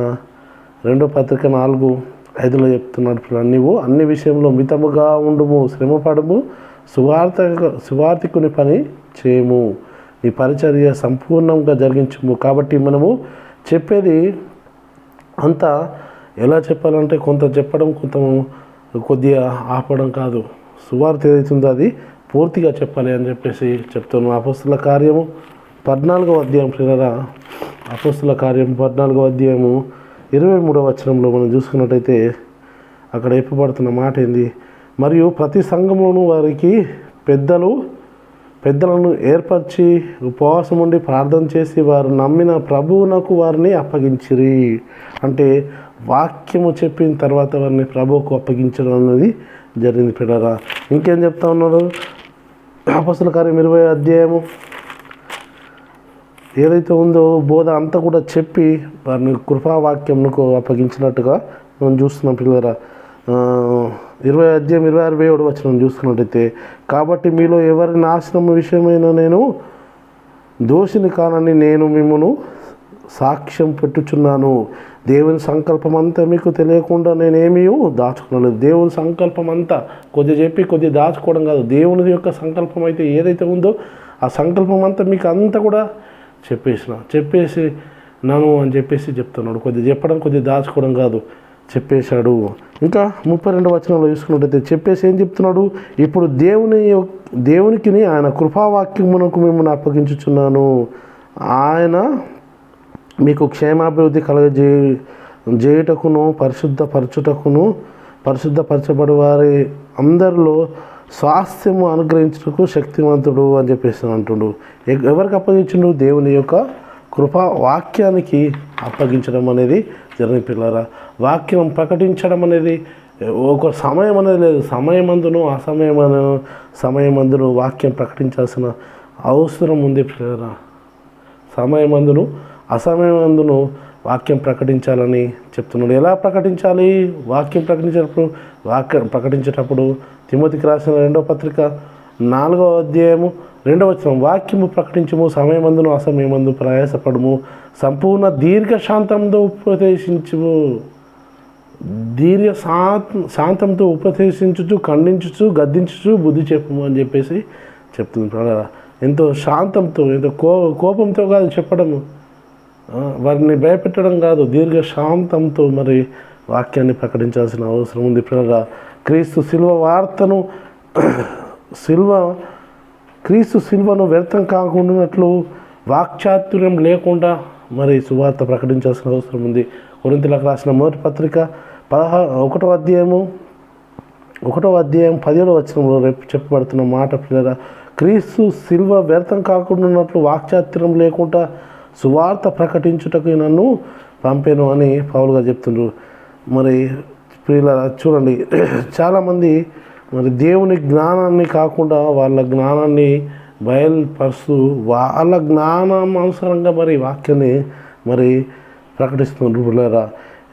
2వ పత్రిక 4:5లో చెప్తున్నాడు. నీవు అన్ని విషయంలో మితముగా ఉండుము, శ్రమపడము, సువార్థికుని పని చేయము, నీ పరిచర్య సంపూర్ణంగా జరిగించుము. కాబట్టి మనము చెప్పేది అంతా ఎలా చెప్పాలంటే కొంత చెప్పడం, కొంత కొద్దిగా ఆపడం కాదు. సువార్త ఏదైతుందో అది పూర్తిగా చెప్పాలి అని చెప్పేసి చెప్తున్నాను. అపోస్తల కార్యము 14వ అధ్యాయం పిల్లరా, అపోస్తల కార్యం 14వ అధ్యాయము 23వ వచనంలో మనం చూసుకున్నట్టయితే అక్కడ చెప్పబడుతున్న మాట ఏంది? మరియు ప్రతి సంఘంలోనూ వారికి పెద్దలను ఏర్పరిచి ఉపవాసం ఉండి ప్రార్థన చేసి వారు నమ్మిన ప్రభువునకు వారిని అప్పగించిరి. అంటే వాక్యము చెప్పిన తర్వాత వారిని ప్రభువుకు అప్పగించడం అనేది జరిగింది పిల్లరా. ఇంకేం చెప్తా ఉన్నారు? అపొస్తలుల కార్యం 20వ అధ్యాయము ఏదైతే ఉందో బోధ అంతా కూడా చెప్పి వారిని కృపావాక్యంకు అప్పగించినట్టుగా మనం చూస్తున్నాం పిల్లరా. 20వ అధ్యాయం 26 వచనం చూసుకున్నట్టయితే, కాబట్టి మీలో ఎవరి నాశనం విషయమైన నేను దోషిని కానని నేను మిమ్మను సాక్ష్యం పెట్టుచున్నాను. దేవుని సంకల్పం అంతా మీకు తెలియకుండా నేనేమీ దాచుకోలేదు. దేవుని సంకల్పం అంతా కొద్ది చెప్పి కొద్ది దాచుకోవడం కాదు. దేవుని యొక్క సంకల్పం అయితే ఏదైతే ఉందో ఆ సంకల్పం అంతా మీకు అంతా కూడా చెప్పేసి నన్ను అని చెప్పేసి చెప్తున్నాడు. కొద్ది చెప్పడం కొద్ది దాచుకోవడం కాదు, చెప్పేశాడు. ఇంకా 32వ వచనంలో చూసుకున్నట్టయితే చెప్పేసి ఏం చెప్తున్నాడు? ఇప్పుడు దేవునికి ఆయన కృపావాక్యమునకు మిమ్మల్ని అప్పగించుచున్నాను. ఆయన మీకు క్షేమాభివృద్ధి కలగజేయుటకును పరిశుద్ధపరచబడి వారి అందరిలో స్వాస్థ్యము అనుగ్రహించుటకు శక్తివంతుడు అని చెప్పేసి అంటుడు. ఎవరికి అప్పగించుడు? దేవుని యొక్క కృపా వాక్యానికి అప్పగించడం అనేది జరిగిన పిల్లరా. వాక్యం ప్రకటించడం అనేది ఒక సమయం అనేది లేదు. సమయమందును వాక్యం ప్రకటించాల్సిన అవసరం ఉంది పిల్లరా. సమయమందును అసమయమందును వాక్యం ప్రకటించాలని చెప్తున్నాడు. ఎలా ప్రకటించాలి? వాక్యం ప్రకటించేటప్పుడు తిమోతికి రాసిన 2వ పత్రిక 4వ అధ్యాయము 2వ వచనం, వాక్యము ప్రకటించము, సమయమందును అసమయమందు ప్రయాసపడము, సంపూర్ణ దీర్ఘశాంతంతో ఉపదేశించుము. శాంతంతో ఉపదేశించుచు, ఖండించుచు, గద్దించుచు బుద్ధి చెప్పుము అని చెప్పేసి చెప్తుంది. ఎంతో శాంతంతో, ఎంతో కోపంతో కాదు చెప్పడము, వారిని భయపెట్టడం కాదు, దీర్ఘశాంతంతో మరి వాక్యాన్ని ప్రకటించాల్సిన అవసరం ఉంది. పిల్లగా క్రీస్తు శిల్వను వ్యర్థం కాకుండానట్లు వాక్చాతుర్యం లేకుండా మరి సువార్త ప్రకటించాల్సిన అవసరం ఉంది. కొరింథీయులకు రాసిన మొదటి పత్రిక 1వ అధ్యాయం 17వ వచనంలో రేపు చెప్పబడుతున్న మాట పిల్లరా, క్రీస్తు శిల్వ వ్యర్థం కాకుండానట్లు వాక్చాతుర్యం లేకుండా సువార్త ప్రకటించుటకు నన్ను పంపాను అని పౌలుగా చెప్తుండ్రు. మరి పిల్లరా చూడండి, చాలామంది మరి దేవుని జ్ఞానాన్ని కాకుండా వాళ్ళ జ్ఞానాన్ని బయలుపరుస్తూ వాళ్ళ జ్ఞానం అనుసారంగా మరి వాక్యాన్ని మరి ప్రకటిస్తున్నారు పిల్లరా.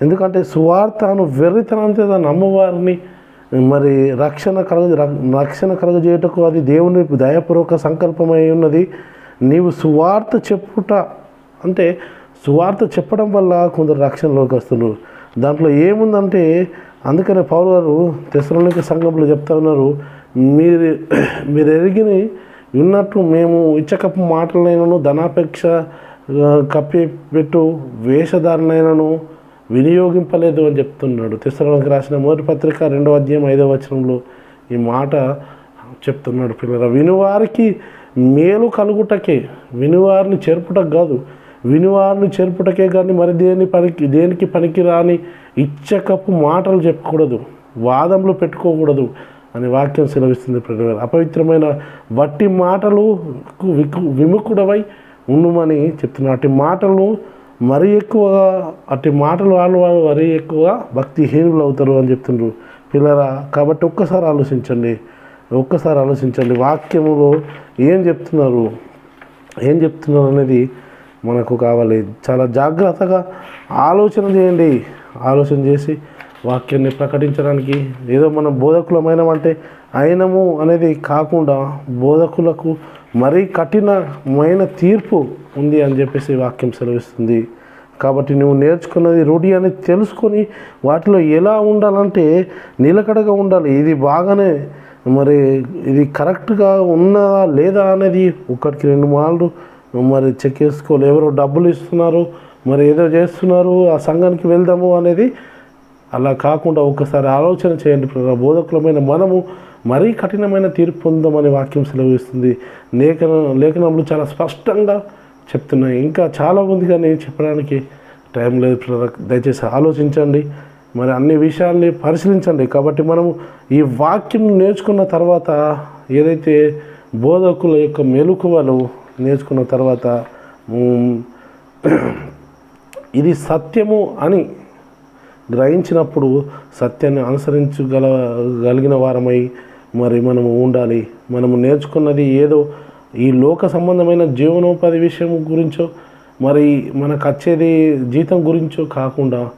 ఎందుకంటే సువార్తను వెర్రితనంతో నమ్మవారిని మరి రక్షణ కలగజేయటకు అది దేవుని దయాపూర్వక సంకల్పమై ఉన్నది. నీవు సువార్త చెప్పుట అంటే సువార్త చెప్పడం వల్ల కొందరు రక్షణలోకి వస్తున్నారు. దాంట్లో ఏముందంటే, అందుకనే పౌలు గారు తెస్సలోనిక సంఘంలో చెప్తా ఉన్నారు, మీరు ఎరిగిని విన్నట్టు మేము ఇచ్చకపు మాటలైనను ధనాపేక్ష కప్పిపెట్టు వేషధారణైనను వినియోగింపలేదు అని చెప్తున్నాడు. తెస్సలోనిక రాసిన మొదటి పత్రిక 2వ అధ్యాయం 5వ వచనంలో ఈ మాట చెప్తున్నాడు. పిల్లల వినువారికి మేలు కలుగుటకే, వినువారిని చెరుపుటకు కాదు, వినువారిని చెరుపుటకే కానీ మరి దేనికి పనికిరాని ఇచ్చకపు మాటలు చెప్పకూడదు, వాదములు పెట్టుకోకూడదు అని వాక్యం సెలవిస్తుంది. అపవిత్రమైన వట్టి మాటలకు విముఖుడవై ఉండుమని చెప్తున్నారు. అట్టి మాటలు మరీ ఎక్కువగా భక్తిహీనులు అవుతారు అని చెప్తున్నారు పిల్లరా. కాబట్టి ఒక్కసారి ఆలోచించండి వాక్యములో ఏం చెప్తున్నారు అనేది మనకు కావాలి. చాలా జాగ్రత్తగా ఆలోచన చేసి వాక్యాన్ని ప్రకటించడానికి ఏదో మనం బోధకులమైనమంటే అయినము అనేది కాకుండా బోధకులకు మరీ కఠినమైన తీర్పు ఉంది అని చెప్పేసి వాక్యం సెలవిస్తుంది. కాబట్టి నువ్వు నేర్చుకున్నది రూఢి అని తెలుసుకొని వాటిలో ఎలా ఉండాలంటే నిలకడగా ఉండాలి. ఇది బాగానే మరి ఇది కరెక్ట్గా ఉన్నదా లేదా అనేది ఒకటికి 2 మార్లు మరి చెక్ చేసుకోవాలి. ఎవరో డబ్బులు ఇస్తున్నారు, మరి ఏదో చేస్తున్నారు, ఆ సంఘానికి వెళ్దాము అనేది అలా కాకుండా ఒక్కసారి ఆలోచన చేయండి. బోధకులమైన మనము మరీ కఠినమైన తీర్పు పొందామని వాక్యం సెలవిస్తుంది. లేఖనంలో చాలా స్పష్టంగా చెప్తున్నాయి. ఇంకా చాలా ఉంది కానీ చెప్పడానికి టైం లేదు. దయచేసి ఆలోచించండి, మరి అన్ని విషయాల్ని పరిశీలించండి. కాబట్టి మనము ఈ వాక్యం నేర్చుకున్న తర్వాత ఏదైతే బోధకుల యొక్క మెలకువలు నేర్చుకున్న తర్వాత ఇది సత్యము అని గ్రహించినప్పుడు సత్యాన్ని అనుసరించగలిగిన వారమై మరి మనము ఉండాలి. మనము నేర్చుకున్నది ఏదో ఈ లోక సంబంధమైన జీవనోపాధి విషయం గురించో మరి మనకు వచ్చేది జీతం గురించో కాకుండా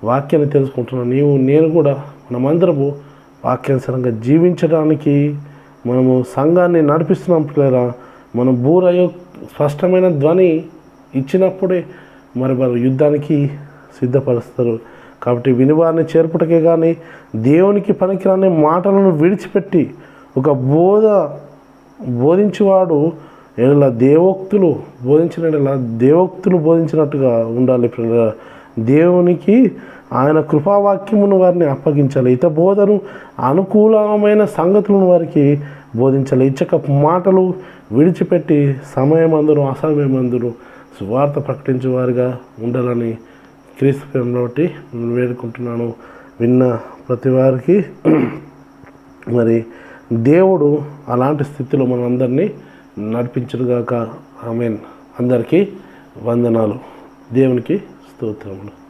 వాక్యాన్ని తెలుసుకుంటున్నాం. నేను కూడా మనమందరము వాక్యానుసారంగా జీవించడానికి మనము సంఘాన్ని నడిపిస్తున్నాం పిల్లరా. మనం బూరయో స్పష్టమైన ధ్వని ఇచ్చినప్పుడే మరి వారు యుద్ధానికి సిద్ధపరుస్తారు. కాబట్టి వినివారిని చేర్పుటకే కానీ దేవునికి పనికిరాని మాటలను విడిచిపెట్టి ఒక బోధించేవాడు ఎలా దేవోక్తులు బోధించినట్టుగా ఉండాలి. దేవునికి ఆయన కృపావాక్యమును వారిని అప్పగించాలి. ఇత బోధను అనుకూలమైన సంగతులను వారికి బోధించాలి. ఇచ్చక మాటలు విడిచిపెట్టి సమయమందును అసమయమందును సువార్త ప్రకటించే వారిగా ఉండాలని క్రీస్తు ప్రేమను బట్టి వేడుకుంటున్నాను. విన్న ప్రతి వారికి మరి దేవుడు అలాంటి స్థితిలో మనందరినీ నడిపించుగాక. ఆమేన్. అందరికీ వందనాలు. దేవునికి స్తోత్రములు.